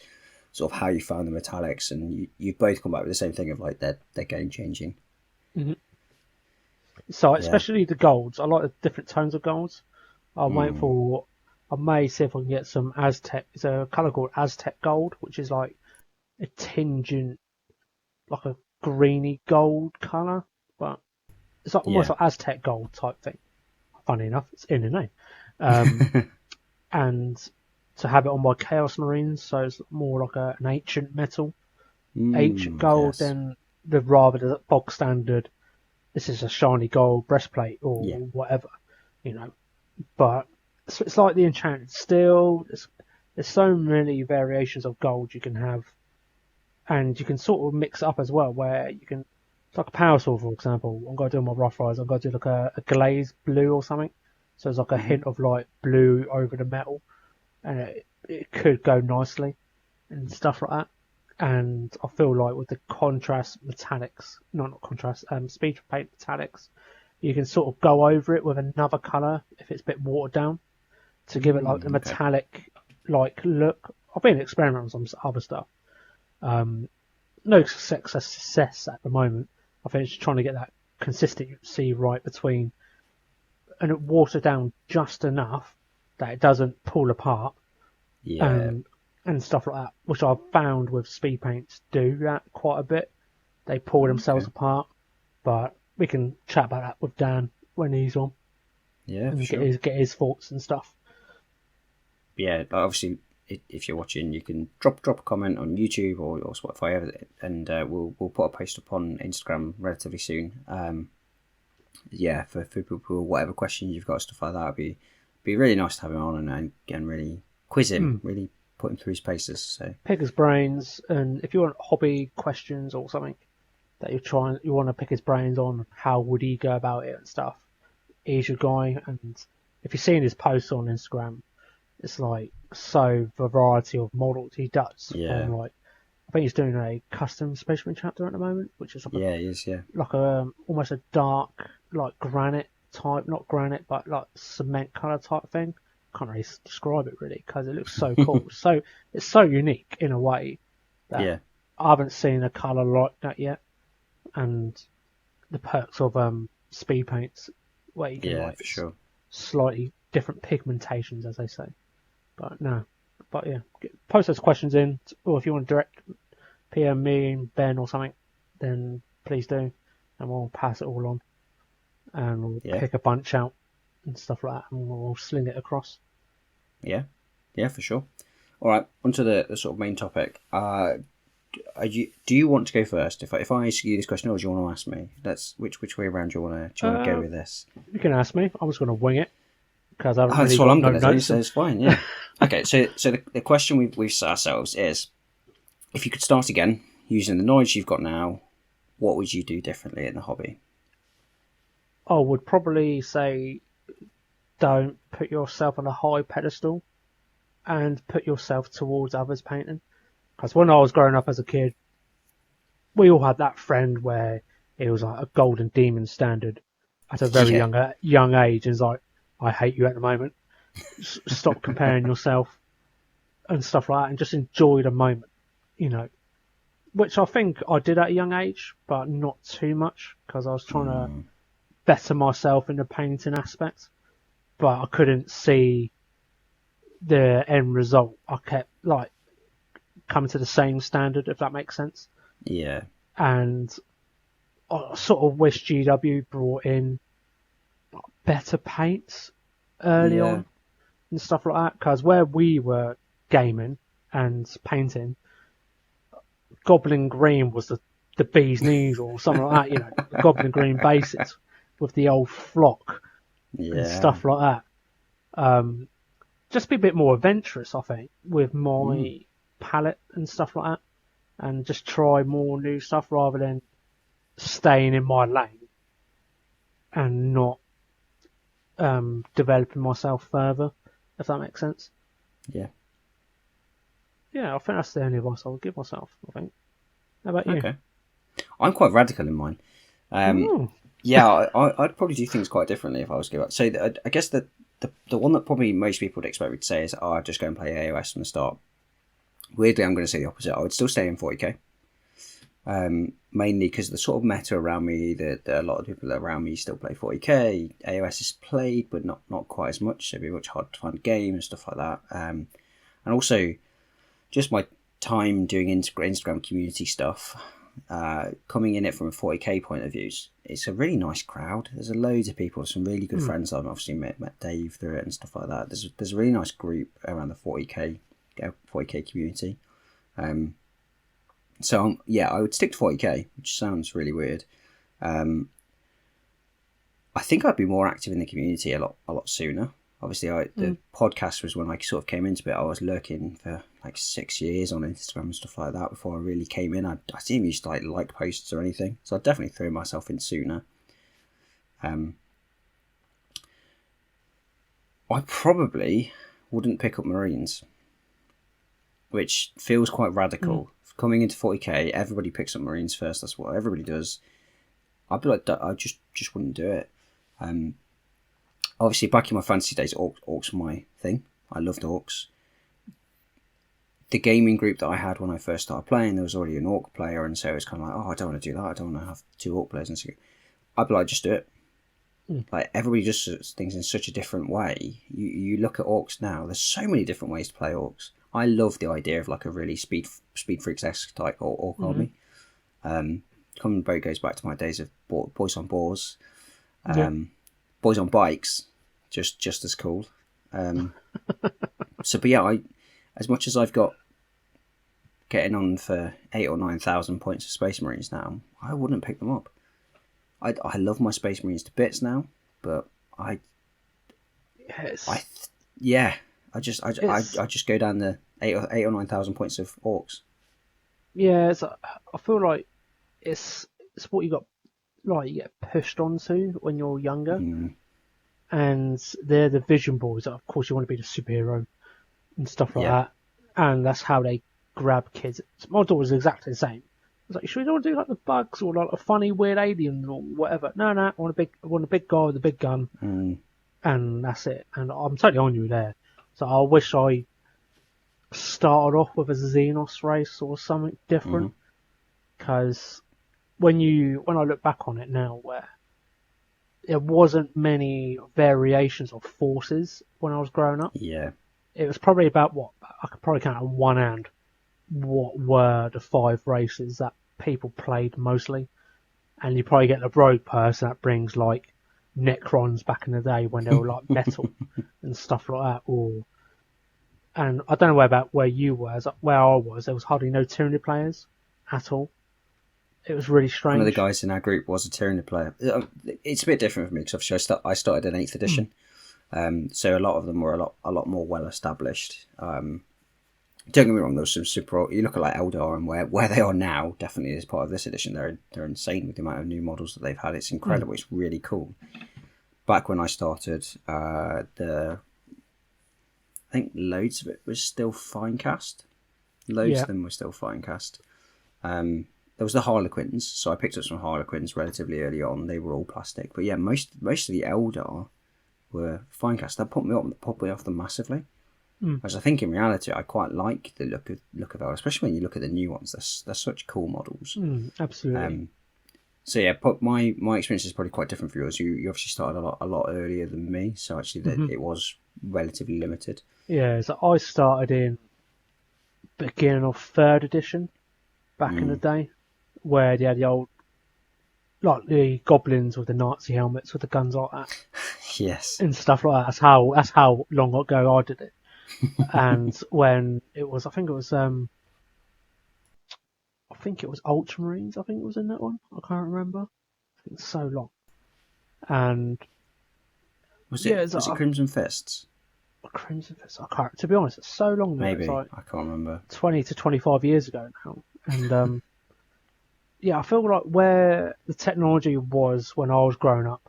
sort of how you found the metallics, and you've both come back with the same thing of like they're game changing. Mm-hmm. So especially the golds, I like the different tones of golds. I'm waiting for. I may see if I can get some Aztec. It's a colour called Aztec Gold, which is like a tingent, like a greeny gold colour, but it's like almost like Aztec Gold type thing. Funny enough, it's in the name. And to have it on my Chaos Marines, so it's more like an ancient metal, ancient gold, than the bog standard. This is a shiny gold breastplate or whatever, you know. But it's like the enchanted steel. There's so many variations of gold you can have, and you can sort of mix it up as well. Where you can, it's like a power sword, for example. I'm going to do my rough rise. I'm going to do like a glazed blue or something. So there's like a Hmm. hint of like blue over the metal, and it could go nicely and stuff like that. And I feel like with the contrast metallics, no, not contrast, speed paint metallics, you can sort of go over it with another colour if it's a bit watered down to give it like the Okay. metallic like look. I've been experimenting on some other stuff. No success at the moment. I think it's trying to get that consistency right between and it water down just enough that it doesn't pull apart Yeah. and stuff like that, which I've found with speed paints do that quite a bit. They pull themselves Okay. apart, but we can chat about that with Dan when he's on Yeah, for and sure. get his thoughts and stuff. Yeah, but obviously, if you're watching, you can drop a comment on YouTube or Spotify, and we'll put a post up on Instagram relatively soon. Yeah, for people, whatever questions you've got, stuff like that, it'd be really nice to have him on and really quiz him, Mm. really put him through his paces. So Pick his brains, and if you want hobby questions or something that you want to pick his brains on, how would he go about it and stuff. He's your guy, and if you've seen his posts on Instagram, it's like so variety of models he does from yeah, like I think he's doing a custom Spaceman chapter at the moment, which is yeah, he is. Yeah, like a almost a dark like granite type, not granite but like cement color type thing. Can't really describe it really because it looks so cool. So it's so unique in a way that yeah, I haven't seen a color like that yet. And the perks of speed paints where you can yeah, like for sure. slightly different pigmentations, as they say. But no, but yeah, post those questions in, or if you want to direct PM me, Ben, or something, then please do, and we'll pass it all on, and we'll Yeah, pick a bunch out and stuff like that, and we'll sling it across. yeah, yeah, for sure. All right, onto the sort of main topic. Do you want to go first? If I ask you this question, or do you want to ask me? That's which way around do you want to go Uh, with this? you can ask me. I was going to wing it because I haven't Oh, really that's what got I'm no going to do. notes. So it's fine. Yeah. Okay. So the question we've set ourselves is: if you could start again using the knowledge you've got now, what would you do differently in the hobby? I would probably say don't put yourself on a high pedestal and put yourself towards others painting. Because when I was growing up as a kid, we all had that friend where it was like a golden demon standard at a very Yeah. young age, and it's like, I hate you at the moment. Stop comparing yourself and stuff like that, and just enjoy the moment, you know. Which I think I did at a young age, but not too much because I was trying to Mm, better myself in the painting aspect, but I couldn't see the end result. I kept like coming to the same standard, if that makes sense. yeah. And I sort of wish GW brought in better paints early Yeah. on and stuff like that. Because where we were gaming and painting, Goblin Green was the bee's knees or something like that. You know, the Goblin Green bases with the old flock and Yeah. stuff like that. Just be a bit more adventurous, I think, with Mm, my palette and stuff like that, and just try more new stuff rather than staying in my lane and not developing myself further, if that makes sense. yeah. Yeah, I think that's the only advice I would give myself, I think. How about you? Okay. I'm quite radical in mine. Um, Oh, yeah, I'd probably do things quite differently if I was to give up. So I guess the one that probably most people would expect me to say is, "Oh, I'd just go and play AOS from the start." Weirdly, I'm going to say the opposite. I would still stay in 40k. Mainly because the sort of meta around me, that a lot of people around me still play 40k. AOS is played, but not quite as much. So it'd be much hard to find a game and stuff like that. And also just my time doing Instagram community stuff, coming in it from a 40k point of view, it's a really nice crowd. There's a loads of people, some really good mm, friends. I've obviously met Dave through it and stuff like that. There's a really nice group around the 40k community. So yeah, I would stick to 40k, which sounds really weird. Um, I think I'd be more active in the community a lot sooner. Obviously, the podcast was when I sort of came into it. I was lurking for like 6 years on Instagram and stuff like that before I really came in. I didn't used to like posts or anything, so I definitely threw myself in sooner. I probably wouldn't pick up Marines, which feels quite radical. Coming into 40k, everybody picks up Marines first. That's what everybody does. I'd be like, I just wouldn't do it. Obviously, back in my fantasy days, orcs were my thing. I loved orcs. The gaming group that I had when I first started playing, there was already an orc player, and so it was kind of like, oh, I don't want to do that. I don't want to have 2 orc players. And so I'd be like, just do it. Like, everybody just does things in such a different way. You look at orcs now, there's so many different ways to play orcs. I love the idea of like a really speed freaks-esque type orc army. Common boat goes back to my days of boys on boars. Boys on bikes, just as cool. But yeah, as much as I've got getting on for 8,000 or 9,000 points of Space Marines now, I wouldn't pick them up. I love my Space Marines to bits now, but I just go down the 8,000 or 9,000 points of orcs. Yeah, I feel like it's what you get pushed onto when you're younger, and they're the vision boards. Of course, you want to be the superhero and stuff like that, and that's how they grab kids. My daughter's exactly the same. I was like, should we not do like the bugs or like a funny weird alien or whatever? No, I want a big guy with a big gun, and that's it. And I'm totally on you there. So I wish I started off with a Xenos race or something different, because when I look back on it now, where there wasn't many variations of forces when I was growing up. Yeah. It was probably about I could probably count on one hand what were the 5 races that people played mostly. And you probably get the rogue person that brings like Necrons back in the day when they were like metal and stuff like that. And I don't know where you were, where I was, there was hardly no Tyranid players at all. It was really strange. One of the guys in our group was a Tyranid player. It's a bit different for me because obviously I started in 8th edition, so a lot of them were a lot more well established. Don't get me wrong, there was some super. You look at like Eldar and where they are now. Definitely as part of this edition, they're insane with the amount of new models that they've had. It's incredible. It's really cool. Back when I started, I think loads of it was still Finecast. Loads of them were still Finecast. There was the Harlequins, so I picked up some Harlequins relatively early on. They were all plastic, but yeah, most of the Eldar were Finecast. That put me off them massively. Whereas I think in reality, I quite like the look of Eldar, especially when you look at the new ones. They're such cool models. Absolutely. So yeah, but my experience is probably quite different for yours. You obviously started a lot earlier than me, so actually it was relatively limited. Yeah, so I started in beginning of 3rd edition back in the day, where they had the old, like the goblins with the Nazi helmets with the guns like that. Yes. And stuff like that. That's how long ago I did it. And when it was, I think it was Ultramarines. I think it was in that one. I can't remember. It's so long. And was it Crimson Fists? Crimson Fists. I can't. To be honest, it's so long ago. Maybe It's like I can't remember. 20 to 25 years ago now. And yeah, I feel like where the technology was when I was growing up.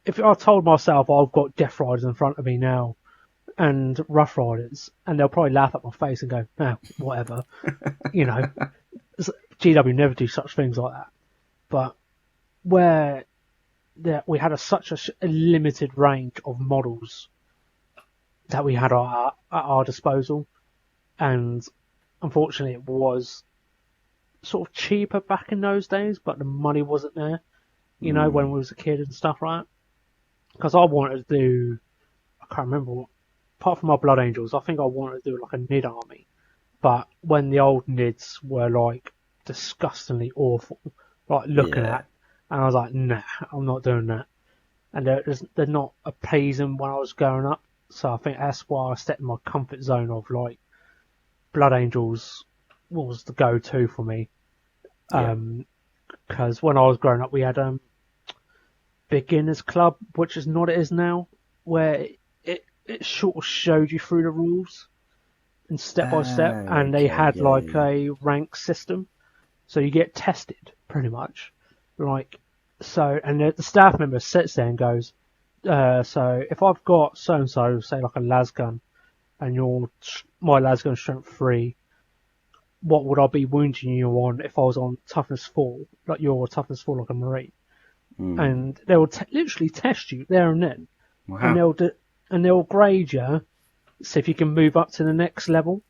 If I told myself I've got Death Riders in front of me now and Rough Riders, and they'll probably laugh at my face and go, "No, whatever," GW never do such things like that. But where we had such a limited range of models that we had at our disposal, and unfortunately, it was sort of cheaper back in those days, but the money wasn't there. When we was a kid and stuff like that. Because I wanted to do, I can't remember what, apart from my Blood Angels, I think I wanted to do like a Nid army. But when the old Nids were like disgustingly awful, like looking at, and I was like, nah, I'm not doing that. And they're not appeasing when I was growing up. So I think that's why I stepped in my comfort zone of like Blood Angels was the go-to for me. Because when I was growing up, we had beginners club, which is not it is now, where it sort of showed you through the rules and step by step, Oh, and they okay. had Yeah, like yeah, a rank system, so you get tested pretty much, like so, and the staff member sits there and goes, so if I've got so and so, say like a las gun, and my las gun strength 3, what would I be wounding you on if I was on toughness 4, like your toughness 4 like a marine? yeah. Mm. And they will literally test you there and then, and Wow. they'll grade you, so if you can move up to the next level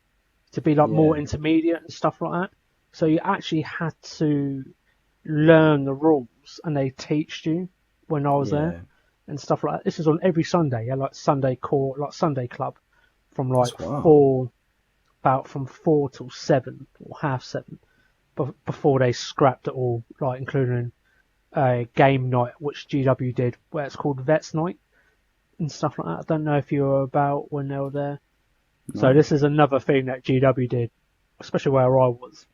to be like more Yeah, intermediate and stuff like that. So you actually had to learn the rules, and they teached you when I was there yeah. and stuff like that. This is on every Sunday, yeah, like Sunday court, like Sunday club, from like That's wild. about from 4 till 7 or half 7, before they scrapped it all, like including a game night which GW did, where it's called Vets Night and stuff like that. I don't know if you were about when they were there. So No. this is another thing that GW did, especially where I was.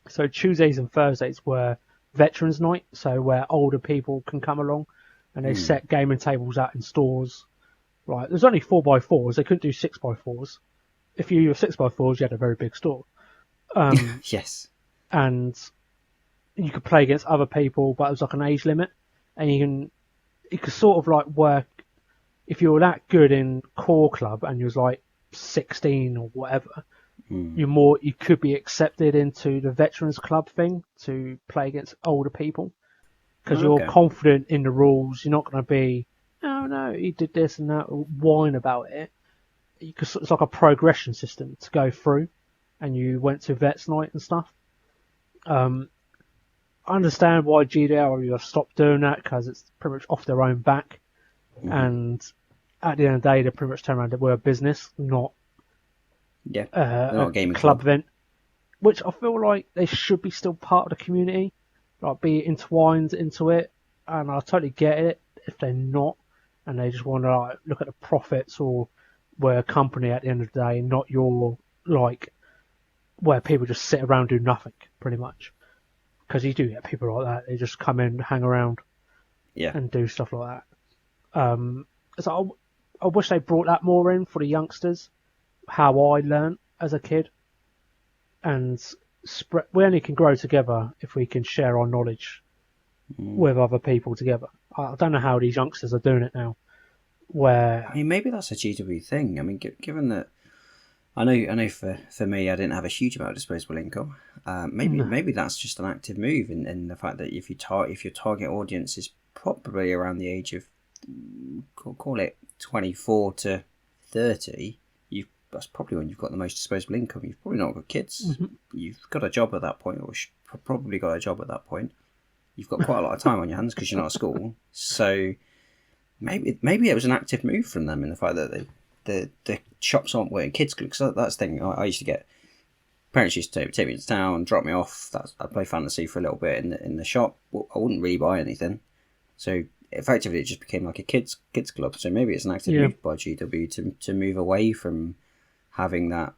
So Tuesdays and Thursdays were Veterans Night, so where older people can come along, and they Mm. set gaming tables out in stores. Right, there's only 4x4s. They couldn't do 6x4s. If you were 6x4s, you had a very big store. Yes. And you could play against other people, but it was like an age limit, and you could sort of like work if you were that good in core club and you was like 16 or whatever. Mm. You could be accepted into the veterans club thing to play against older people because you're Okay. confident in the rules. You're not going to be, oh no, he did this and that, or whine about it. It's like a progression system to go through, and you went to vets night and stuff. Um, I understand why GDL have stopped doing that because it's pretty much off their own back, Hmm. and at the end of the day, they pretty much turn around. They were a business, not Yeah. They're not a a gaming club club. event, which I feel like they should be still part of the community, like be entwined into it. And I totally get it if they're not, and they just want to like, look at the profits, or we're a company at the end of the day, not your like where people just sit around do nothing, pretty much. Because you do get people like that. They just come in, hang around, Yeah. and do stuff like that. So I wish they brought that more in for the youngsters. How I learned as a kid, and we only can grow together if we can share our knowledge Mm. with other people together. I don't know how these youngsters are doing it now. I Where mean, maybe that's a GW thing. I mean, given that I know for me, I didn't have a huge amount of disposable income. Maybe no, maybe that's just an active move in the fact that if your target audience is probably around the age of call it 24 to 30, that's probably when you've got the most disposable income. You've probably not got kids. Mhm. You've got a job at that point, or probably got a job at that point. You've got quite a lot of time on your hands because you're not at school. So maybe it was an active move from them in the fact that the shops aren't where kids go. Because that's the thing. I used to get parents used to take me to town, drop me off. I'd play fantasy for a little bit in the shop. Well, I wouldn't really buy anything. So effectively, it just became like a kids club. So maybe it's an active yeah, move by GW to move away from having that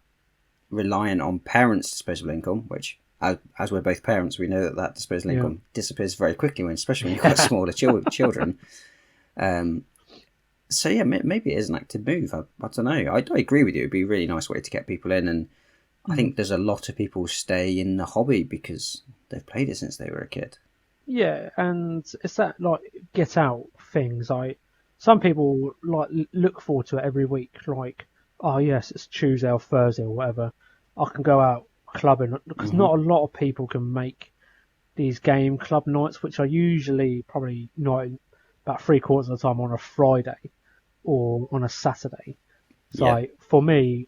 reliant on parents' disposable income, which as we're both parents, we know that disposable yeah, income disappears very quickly especially when you've got smaller children. So yeah, maybe it is an active move. I don't know. I agree with you. It'd be a really nice way to get people in, and I mm. think there's a lot of people stay in the hobby because they've played it since they were a kid. Yeah, and it's that like get out things. Like some people like look forward to it every week. Like, oh yes, it's Tuesday or Thursday or whatever. I can go out clubbing because Hmm. not a lot of people can make these game club nights, which are usually probably not about 3/4 of the time on a Friday or on a Saturday. So Yeah. like, for me,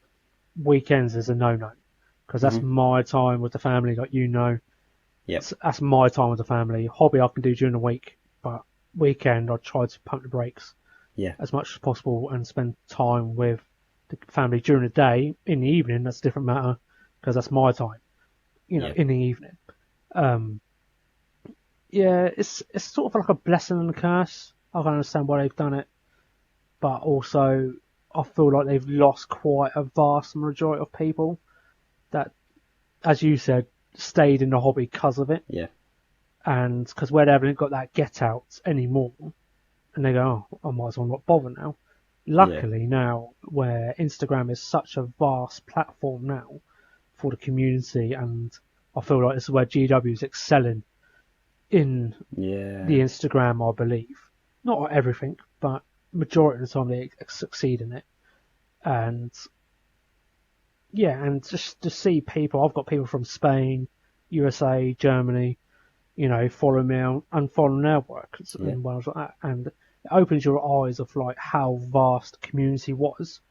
weekends is a no-no because that's Hmm. my time with the family, like you know. Yep. That's my time with the family. Hobby I can do during the week, but weekend I try to pump the brakes Yeah. as much as possible and spend time with the family during the day. In the evening, that's a different matter because that's my time, Yeah. in the evening. Um, yeah, it's sort of like a blessing and a curse. I can understand why they've done it, but also I feel like they've lost quite a vast majority of people that, as you said, stayed in the hobby because of it. Yeah. And because where they haven't got that get out anymore, and they go, oh, I might as well not bother now. Yeah. Luckily now, where Instagram is such a vast platform now for the community, and I feel like this is where GW is excelling in the Yeah. Instagram, I believe. Not everything, but majority of the time they succeed in it. And yeah, and just to see people, I've got people from Spain, USA, Germany, following me and following their work Yeah. and when I was like that, and it opens your eyes of like how vast the community was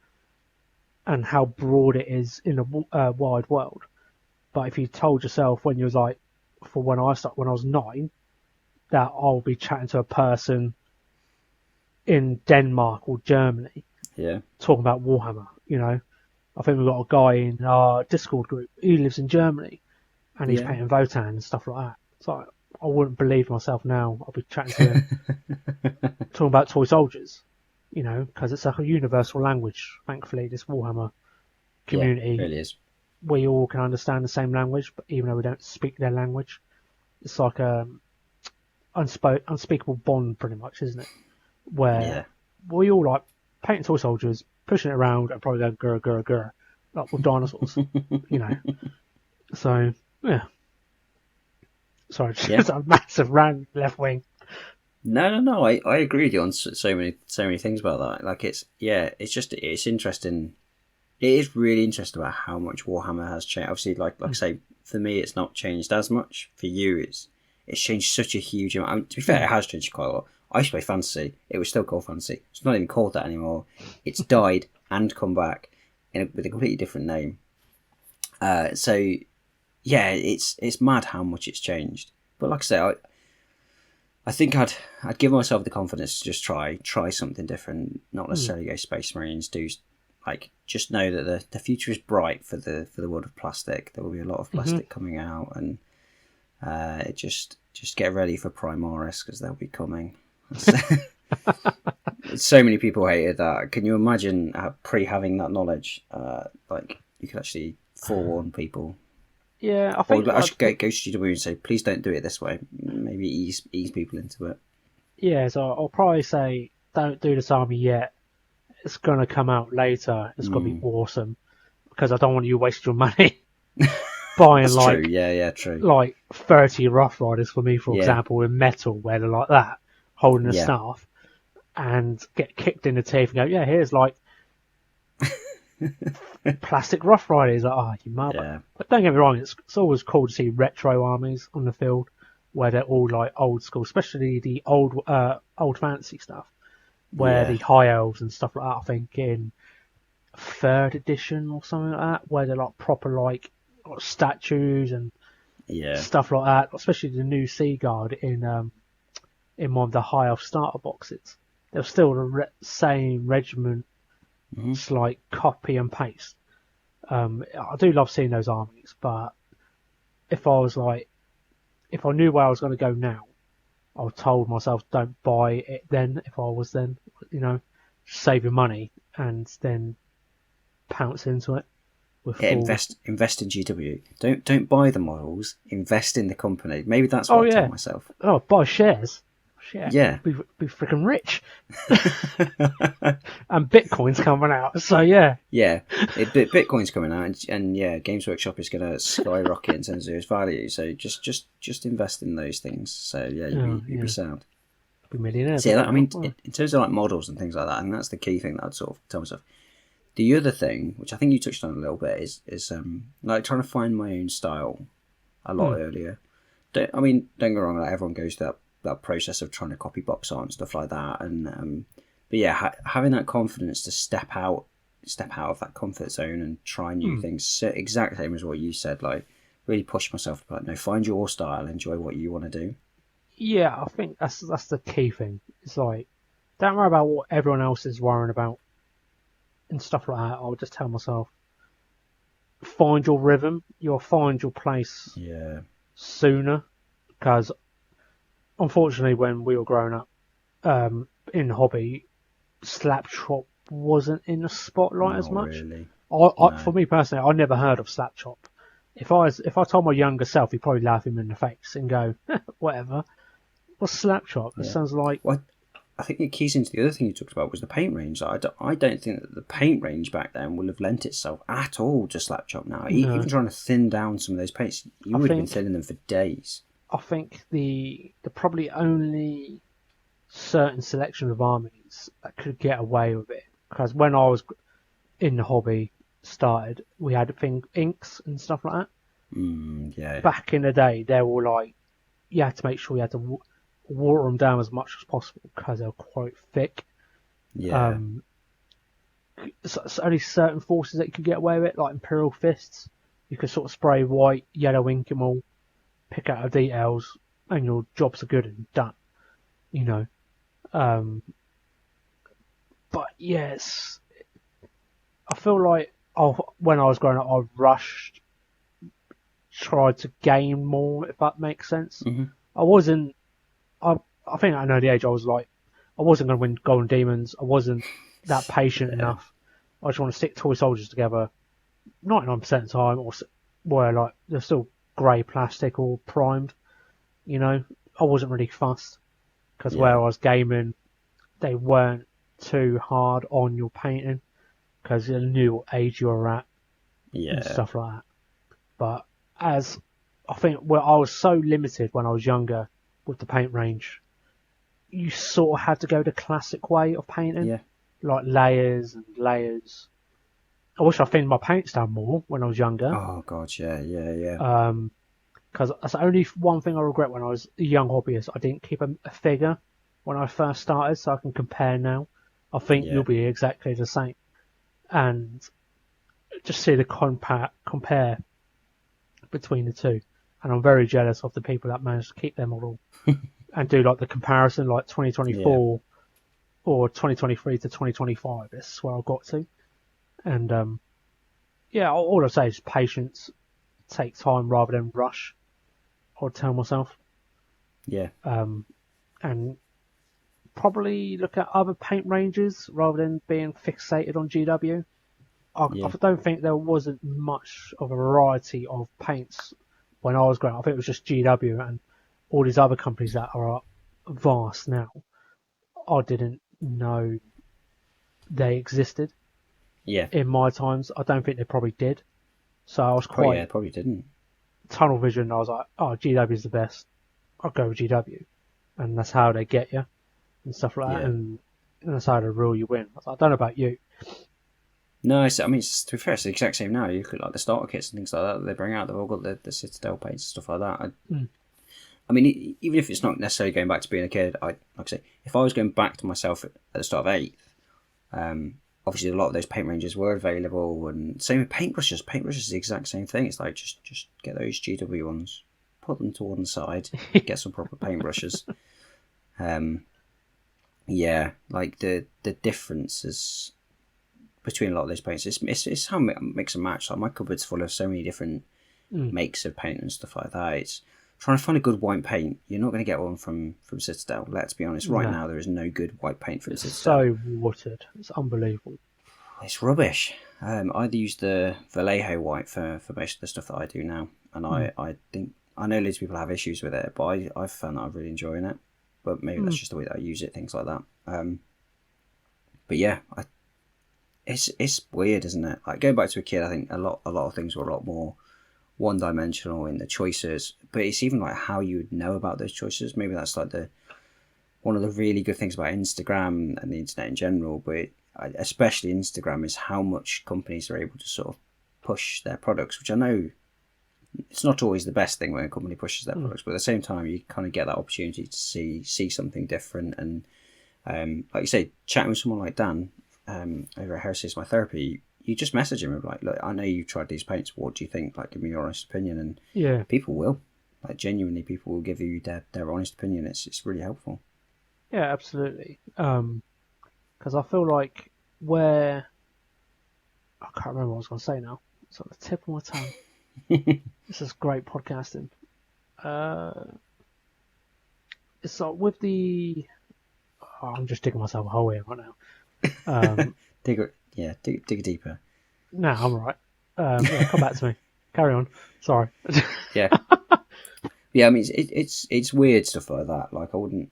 and how broad it is in a wide world. But if you told yourself when you was like, for when I was 9, that I'll be chatting to a person in Denmark or Germany Yeah. talking about Warhammer, I think we've got a guy in our Discord group. He lives in Germany and he's Yeah. painting Votan and stuff like that. It's like, I wouldn't believe myself now. I'll be chatting to him, talking about toy soldiers, because it's like a universal language. Thankfully, this Warhammer Yeah. community, Really is. we all can understand the same language, but even though we don't speak their language, it's like a unspeakable bond, pretty much, isn't it? Where Yeah. we all like painting toy soldiers, pushing it around, and probably going grr grr grr, like with dinosaurs, you know. So yeah, sorry, Yeah. just a massive rant left wing. No. I agree with you on so many things about that. Like it's interesting. It is really interesting about how much Warhammer has changed. Obviously, like I say, for me, it's not changed as much. For you, it's changed such a huge amount. I mean, to be fair, it has changed quite a lot. I used to play fantasy. It was still called fantasy. It's not even called that anymore. It's died and come back with a completely different name. So yeah, it's mad how much it's changed. But like I say, I think I'd give myself the confidence to just try something different. Not necessarily go Space Marines. Just know that the future is bright for the world of plastic. There will be a lot of plastic coming out, and just get ready for Primaris because they'll be coming. So many people hated that. Can you imagine having that knowledge? Like you could actually forewarn people. Yeah, I Or think I should go to GW and say, please don't do it this way. Maybe ease people into it. yeah. So I'll probably say, don't do this army yet. It's gonna come out later. It's gonna be awesome because I don't want you to waste your money buying That's true. Yeah, true. like 30 Rough Riders for me, for Yeah. example, in metal where they're like that, holding a Yeah. staff, and get kicked in the teeth and go, yeah, here's like plastic Rough Riders. Like, oh, you mother. Yeah. But don't get me wrong, it's always cool to see retro armies on the field where they're all like old school, especially the old fantasy stuff, where Yeah. the high elves and stuff like that, I think in 3rd edition or something like that, where they're like proper like statues and Yeah. stuff like that, especially the new Sea Guard in one of the high elf starter boxes. They're still the same regiment. It's like copy and paste. I do love seeing those armies, but if I knew where I was going to go now, I told myself don't buy it then. If I was then, save your money and then pounce into it with Yeah, full. invest in GW. Don't buy the models. Invest in the company. Maybe that's Oh what I yeah. tell myself. Oh, buy shares. Shit. Yeah. Be freaking rich. And Bitcoin's coming out, so yeah. Yeah, Bitcoin's coming out, and yeah, Games Workshop is going to skyrocket in terms of its value. So just invest in those things. So yeah, you'd be sound. Be millionaires. So, yeah, I mean, in terms of like models and things like that, and that's the key thing that I'd sort of tell myself. The other thing, which I think you touched on a little bit, is like trying to find my own style a lot earlier. Don't get me wrong, like everyone goes through that process of trying to copy box art and stuff like that, and but yeah, having that confidence to step out of that comfort zone and try new things. So exact same as what you said, like really push myself to like, no, find your style, enjoy what you want to do. Yeah, I think that's the key thing. It's like, don't worry about what everyone else is worrying about and stuff like that. I'll just tell myself, find your rhythm. You'll find your place sooner. Because unfortunately, when we were growing up in hobby, Slapchop wasn't in the spotlight as much. Really. For me personally, I never heard of Slapchop. If I told my younger self, he'd probably laugh him in the face and go, "Whatever." What's Slapchop? It sounds like What? I think it keys into the other thing you talked about was the paint range. I don't think that the paint range back then would have lent itself at all to slap chop now. No. Even trying to thin down some of those paints, you would have been thinning them for days. I think the probably only certain selection of armies that could get away with it, because when I was in the hobby started, we had inks and stuff like that. Yeah. Back in the day, they were like, you had to make sure you had to water them down as much as possible because they were quite thick. Yeah. So only certain forces that you could get away with it, like Imperial Fists. You could sort of spray white, yellow ink them all, pick out the details, and your jobs are good and done. You know. But yes, I feel like when I was growing up, I rushed, tried to gain more, if that makes sense. Mm-hmm. I wasn't. I think I know the age I was like, I wasn't going to win Golden Demons. I wasn't that patient enough. I just want to stick toy soldiers together 99% of the time, or where like they're still grey plastic or primed. You know, I wasn't really fussed because where I was gaming, they weren't too hard on your painting because you knew what age you were at and stuff like that. But as I think, I was so limited when I was younger with the paint range, you sort of had to go the classic way of painting, like layers and layers. I wish I thinned my paints down more when I was younger. Oh god, yeah. Because that's the only one thing I regret when I was a young hobbyist. I didn't keep a figure when I first started, so I can compare now. I think you'll be exactly the same, and just see the compare between the two. And I'm very jealous of the people that managed to keep their model and do like the comparison, like 2024 or 2023 to 2025. This is where I got to, and all I say is patience, take time rather than rush. I would tell myself. And probably look at other paint ranges rather than being fixated on GW. I don't think there wasn't much of a variety of paints when I was growing up. I think it was just GW and all these other companies that are vast now. I didn't know they existed. In my times, I don't think they probably did. So I was quite probably didn't. Tunnel vision. I was like, oh, GW is the best. I'll go with GW, and that's how they get you and stuff like that. And that's how they rule you win. I don't know about you. No, to be fair, it's the exact same now. You look at like the starter kits and things like that they bring out. They've all got the Citadel paints and stuff like that. I mean, even if it's not necessarily going back to being a kid, like I say, if I was going back to myself at the start of 8th, obviously a lot of those paint ranges were available, and same with paintbrushes. Paintbrushes is the exact same thing. It's like just get those GW ones, put them to one side, get some proper paintbrushes. Like the differences between a lot of those paints, it's how mix and match. Like my cupboard's full of so many different makes of paint and stuff like that. It's trying to find a good white paint. You're not going to get one from Citadel. Let's be honest. Right now, there is no good white paint from Citadel. So watered. It's unbelievable. It's rubbish. I either use the Vallejo white for most of the stuff that I do now, and I think I know loads of people have issues with it, but I've found that I'm really enjoying it. But maybe that's just the way that I use it, things like that. But yeah, it's weird, isn't it? Like going back to a kid, I think a lot of things were a lot more one-dimensional in the choices, but it's even like how you would know about those choices. Maybe that's like one of the really good things about Instagram and the internet in general, but especially Instagram, is how much companies are able to sort of push their products, which I know it's not always the best thing when a company pushes their products, but at the same time you kind of get that opportunity to see something different. And like you say, chatting with someone like Dan over at Heresy is My Therapy, you just message him and like, look, I know you've tried these paints, what do you think? Like, give me your honest opinion. And people will, like, genuinely, people will give you their honest opinion. It's really helpful. Yeah, absolutely. Because I feel like I can't remember what I was going to say now. It's on the tip of my tongue. This is great podcasting. It's like with the... I'm just digging myself a hole here right now. Dig deeper. No, I'm alright. Come back to me. Carry on. Sorry. Yeah. I mean, it's weird stuff like that. Like I wouldn't.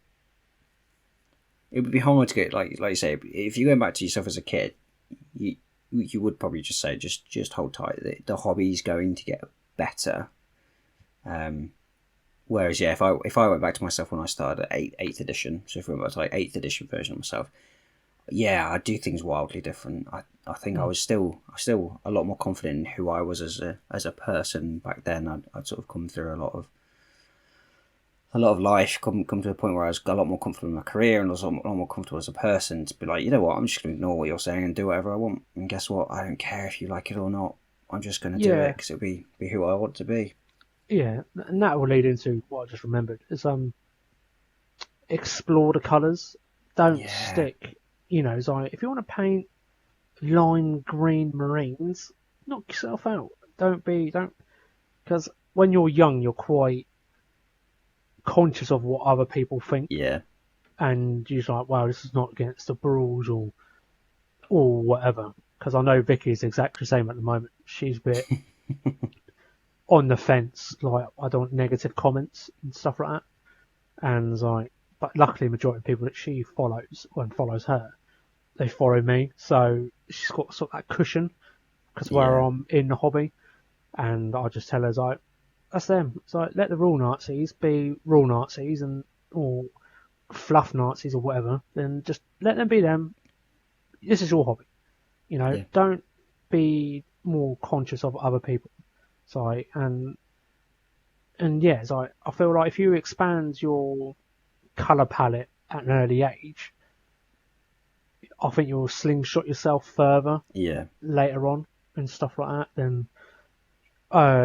it would be hard to get like you say, if you're going back to yourself as a kid, you would probably just say just hold tight. The hobby's going to get better. Whereas if I went back to myself when I started at eighth edition, so if we went back to like 8th edition version of myself, yeah, I do things wildly different. I think I was still a lot more confident in who I was as a person back then. I'd sort of come through a lot of life, come to a point where I was a lot more comfortable in my career and I was a lot more comfortable as a person to be like, you know what, I'm just going to ignore what you're saying and do whatever I want. And guess what? I don't care if you like it or not. I'm just going to do it because it'll be who I want to be. Yeah, and that will lead into what I just remembered is explore the colours. Don't stick. You know, it's like if you want to paint lime green marines, knock yourself out. Don't because when you're young, you're quite conscious of what other people think. Yeah. And you're like, wow, this is not against the rules or whatever. Because I know Vicky's exactly the same at the moment. She's a bit on the fence. Like, I don't want negative comments and stuff like that. And like, but luckily, the majority of people that she follows and follows her, they follow me. So she's got sort of that cushion because where I'm in the hobby, and I just tell her like, that's them. It's like, let the rule Nazis be rule Nazis or fluff Nazis or whatever. Then just let them be them. This is your hobby. You know, don't be more conscious of other people. So and yeah, so I feel like if you expand your colour palette at an early age, I think you'll slingshot yourself further later on and stuff like that. Then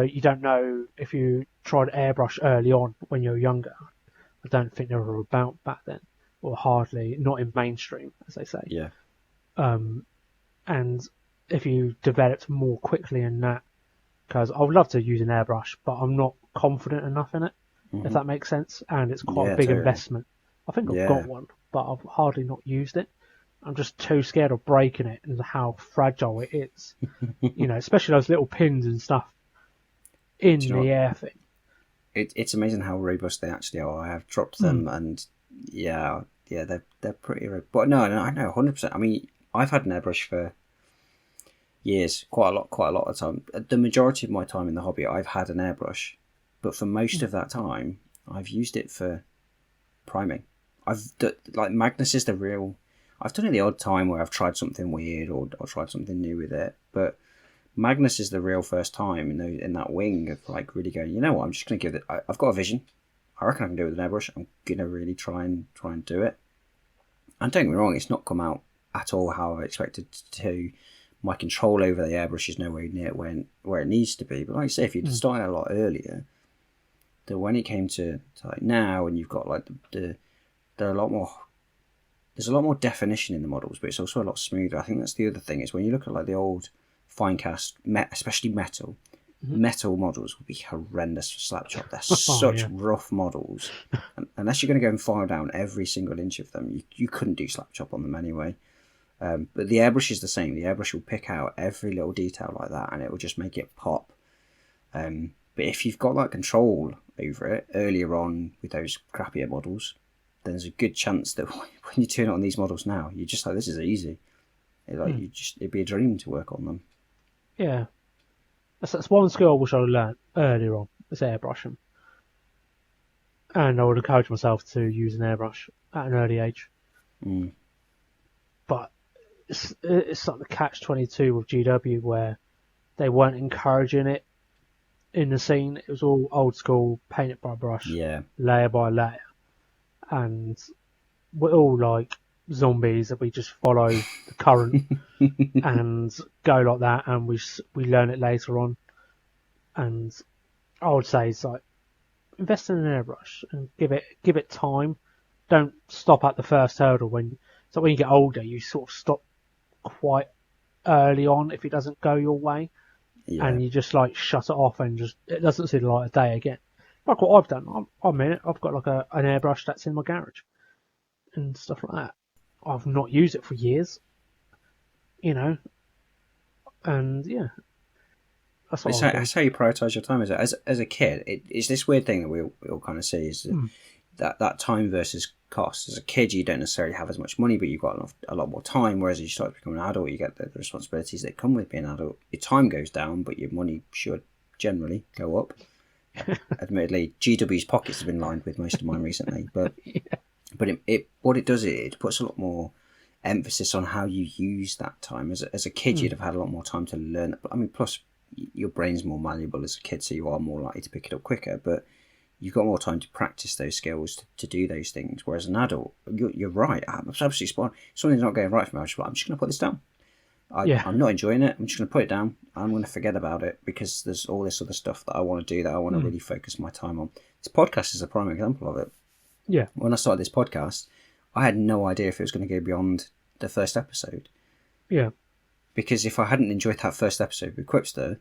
you don't know if you tried airbrush early on when you're younger. I don't think they were about back then, or hardly, not in mainstream, as they say. Yeah. And if you developed more quickly in that, because I would love to use an airbrush, but I'm not confident enough in it, if that makes sense. And it's quite a big investment. I think I've got one, but I've hardly not used it. I'm just too scared of breaking it and how fragile it is. You know, especially those little pins and stuff in the air thing. It's amazing how robust they actually are. I have dropped them, and they're pretty robust. But no, I know 100%. I mean, I've had an airbrush for years, quite a lot of time. The majority of my time in the hobby, I've had an airbrush, but for most of that time, I've used it for priming. Like Magnus is the real. I've done it the odd time where I've tried something weird or tried something new with it, but Magnus is the real first time in that wing of like really going, you know what, I'm just going to give it. I've got a vision. I reckon I can do it with an airbrush. I'm going to really try and do it. And don't get me wrong, it's not come out at all how I expected to. My control over the airbrush is nowhere near where it needs to be. But like I say, if you'd started a lot earlier, then when it came to like now, and you've got like there are a lot more. There's a lot more definition in the models, but it's also a lot smoother. I think that's the other thing, is when you look at like the old fine cast, especially metal models would be horrendous for slap chop. They're such rough models. And unless you're going to go and file down every single inch of them, you couldn't do slap chop on them anyway. But the airbrush is the same. The airbrush will pick out every little detail like that, and it will just make it pop. But if you've got that control over it earlier on with those crappier models, then there's a good chance that when you turn it on these models now, you're just like, this is easy. It'd be a dream to work on them. Yeah, that's one skill I wish I learned earlier on, is airbrushing. And I would encourage myself to use an airbrush at an early age. But it's like the catch-22 with GW, where they weren't encouraging it in the scene. It was all old school, painted by brush, layer by layer. And we're all like zombies that we just follow the current and go like that, and we learn it later on. And I would say it's like, invest in an airbrush and give it time. Don't stop at the first hurdle. When you get older, you sort of stop quite early on if it doesn't go your way, and you just like shut it off and just, it doesn't see the light of day again. Like what I've done, I've got like an airbrush that's in my garage and stuff like that. I've not used it for years, you know, and that's what that's how you prioritise your time. Is it as a kid? It's this weird thing that we all kind of see, is that time versus costs. As a kid, you don't necessarily have as much money, but you've got a lot more time. Whereas as you start to become an adult, you get the responsibilities that come with being an adult. Your time goes down, but your money should generally go up. Admittedly, GW's pockets have been lined with most of mine recently, but what it does, it puts a lot more emphasis on how you use that time. As a kid, you'd have had a lot more time to learn. I mean, plus your brain's more malleable as a kid, so you are more likely to pick it up quicker. But you've got more time to practice those skills to do those things. Whereas an adult, you're right. I'm absolutely spot on. Something's not going right for me. I'm just going to put this down. I'm not enjoying it. I'm just going to put it down. I'm going to forget about it because there's all this other stuff that I want to do that I want to really focus my time on. This podcast is a prime example of it. Yeah. When I started this podcast, I had no idea if it was going to go beyond the first episode. Yeah. Because if I hadn't enjoyed that first episode with Quipster,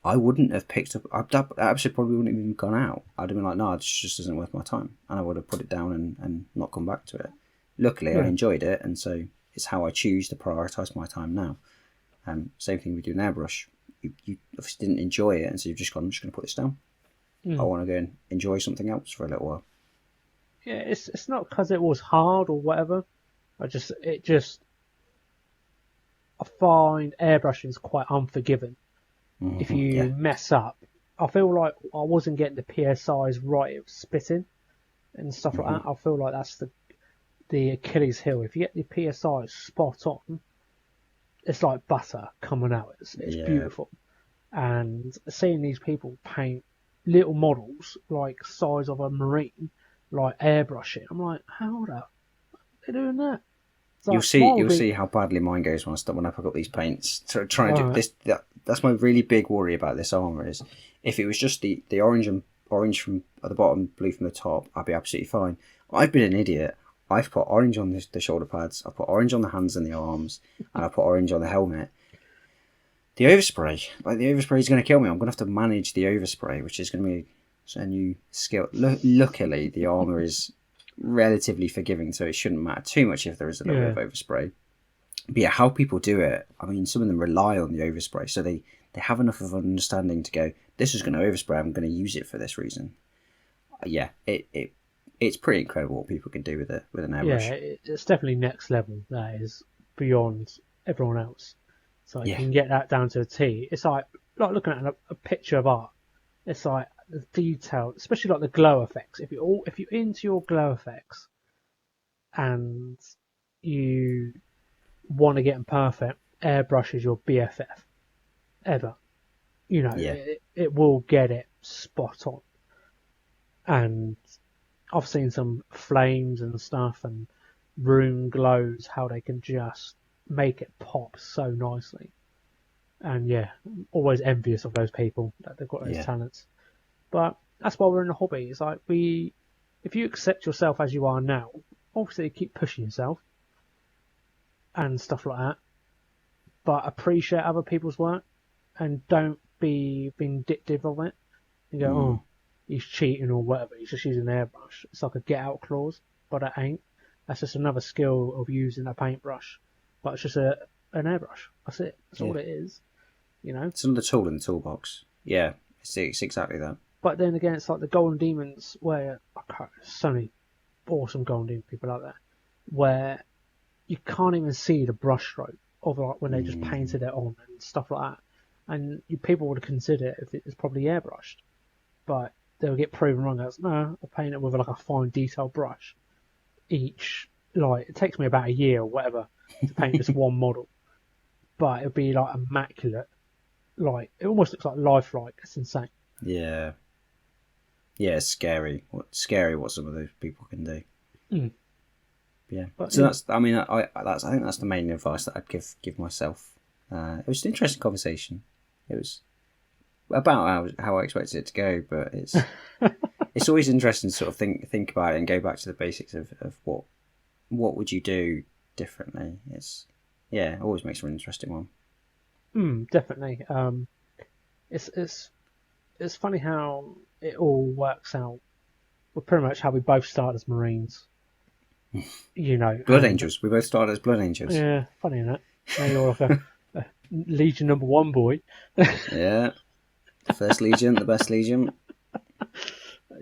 I wouldn't have picked up. That episode probably wouldn't have even gone out. I'd have been like, no, it just isn't worth my time. And I would have put it down and not come back to it. Luckily, I enjoyed it. And so it's how I choose to prioritise my time now. Same thing we do in Airbrush. You obviously didn't enjoy it. And so you've just gone, I'm just going to put this down. I want to go and enjoy something else for a little while. Yeah, it's not because it was hard or whatever. I find airbrushing is quite unforgiving. If you mess up, I feel like I wasn't getting the PSIs right. It was spitting and stuff like that. I feel like that's the Achilles heel. If you get the PSIs spot on, it's like butter coming out. It's beautiful. And seeing these people paint little models like size of a marine, like airbrushing, I'm like, how the they're doing that? You'll see how badly mine goes when I pick up these paints. Trying to do this. That's my really big worry about this armour is if it was just the orange from at the bottom, blue from the top, I'd be absolutely fine. I've been an idiot. I've put orange on the shoulder pads. I put orange on the hands and the arms, and I put orange on the helmet. The overspray is going to kill me. I'm going to have to manage the overspray, which is going to be a new skill. Luckily, the armour is relatively forgiving, so it shouldn't matter too much if there is a little bit of overspray. But yeah, how people do it, I mean, some of them rely on the overspray, so they have enough of an understanding to go, this is going to overspray, I'm going to use it for this reason. Yeah, it's pretty incredible what people can do with an airbrush. Yeah, it's definitely next level. That is beyond everyone else. So you can get that down to a T. It's like looking at a picture of art. It's like the detail, especially like the glow effects. If you're into your glow effects and you want to get them perfect, airbrush is your BFF ever. You know, it will get it spot on. And I've seen some flames and stuff and room glows, how they can just make it pop so nicely. And yeah, I'm always envious of those people that they've got those talents. But that's why we're in the hobby. It's like if you accept yourself as you are now, obviously keep pushing yourself and stuff like that, but appreciate other people's work and don't be vindictive of it. You go, oh, he's cheating or whatever. He's just using an airbrush. It's like a get out clause, but it ain't. That's just another skill of using a paintbrush, but it's just an airbrush. That's it. That's all it is. You know, it's another tool in the toolbox. Yeah, it's exactly that. But then again, it's like the Golden Demons, where so many awesome Golden Demon people out there, where you can't even see the brushstroke of like when they just painted it on and stuff like that. And people would consider if it's probably airbrushed, but they'll get proven wrong. As no, I paint it with like a fine detail brush. Each it takes me about a year or whatever to paint this one model, but it'll be like immaculate. Like it almost looks like lifelike. It's insane. Yeah. Yeah, it's scary. Scary what some of those people can do. Yeah. But, so that's. I mean, I think that's the main advice that I'd give myself. It was an interesting conversation. It was about how I expected it to go, but it's always interesting to sort of think about it and go back to the basics of what would you do differently. It always makes for an interesting one. Definitely. It's funny how it all works out. Well, pretty much how we both started as Marines. You know, Blood Angels. We both started as Blood Angels. Yeah, funny, isn't it? Now you're like a Legion number 1 boy. Yeah. First Legion, the best Legion.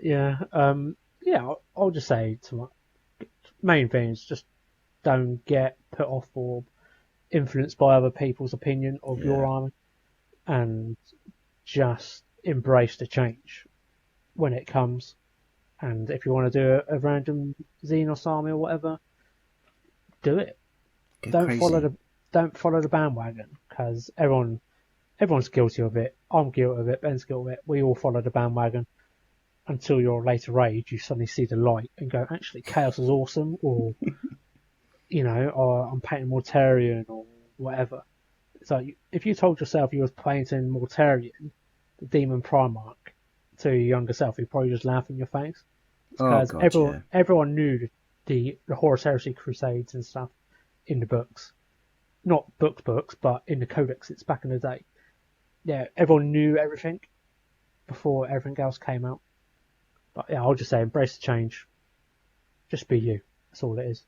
Yeah. I'll just say main thing is just don't get put off or influenced by other people's opinion of your Yeah. army, and just embrace the change when it comes. And if you want to do a random Xenos army or whatever, do it. Go Don't follow crazy. the don't follow the bandwagon, because everyone's guilty of it. I'm guilty of it. Ben's guilty of it. We all follow the bandwagon until your later age, you suddenly see the light and go, actually, chaos is awesome, or or I'm painting Mortarion or whatever. So if you told yourself you was painting Mortarion, the Demon Primarch, to your younger self, you'd probably just laugh in your face. Oh Because god, yeah. everyone knew the Horus Heresy Crusades and stuff in the books. Not books, but in the codexes back in the day. Yeah, everyone knew everything before everything else came out. But yeah, I'll just say embrace the change. Just be you. That's all it is.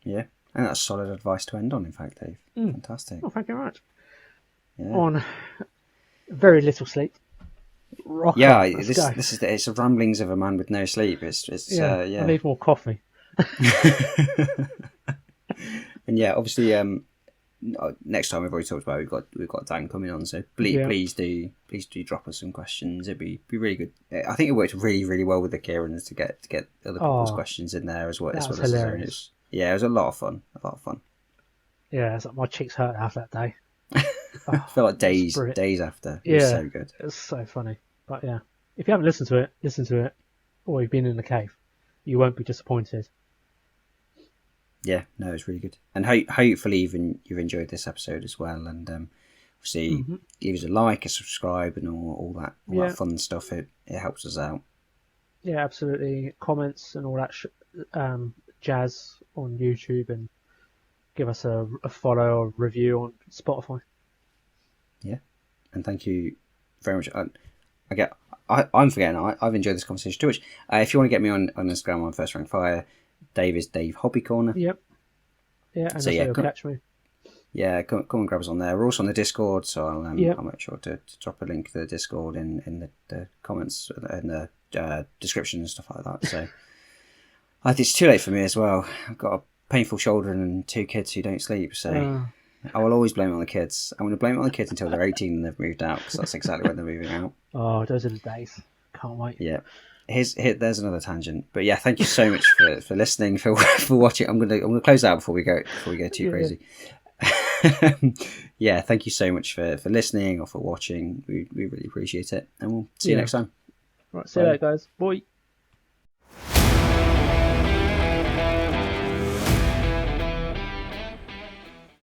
Yeah. And that's solid advice to end on, in fact, Dave. Fantastic. Oh, thank you very much. Yeah. On very little sleep. Rock Yeah, on, let's go. this is it's the ramblings of a man with no sleep. It's I yeah. need more coffee. And yeah, obviously, next time we've already talked about we've got Dan coming on, so please do drop us some questions. It'd be really good. I think it worked really really well with the Kierans to get other people's questions in there as well. That was as hilarious. It was a lot of fun. Yeah, it's like my cheeks hurt after that day. I feel like days after. It was so good. It's so funny. But yeah, if you haven't listened to it, listen to it, or you've been in the cave, you won't be disappointed. Yeah, no, it's really good, and hopefully you've enjoyed this episode as well. And obviously, give us a like, a subscribe, and all that fun stuff. It helps us out. Yeah, absolutely. Comments and all that jazz on YouTube, and give us a follow or review on Spotify. Yeah, and thank you very much. I'm forgetting. I've enjoyed this conversation too much. If you want to get me on Instagram, on First Rank Fire, Dave is Dave Hobby Corner. Yep. Yeah, and so that's how you'll catch me. Yeah, come and grab us on there. We're also on the Discord, so I'll make sure to drop a link to the Discord in the comments and the description and stuff like that. So I think it's too late for me as well. I've got a painful shoulder and 2 kids who don't sleep, so I will always blame it on the kids. I'm going to blame it on the kids until they're 18 and they've moved out, because that's exactly when they're moving out. Oh, those are the days. Can't wait. Yeah. There's another tangent, but yeah, thank you so much for listening, for watching. I'm gonna close out before we go too crazy. Yeah, thank you so much for listening or for watching. We really appreciate it, and we'll see you next time. Right, see you later, guys. Bye.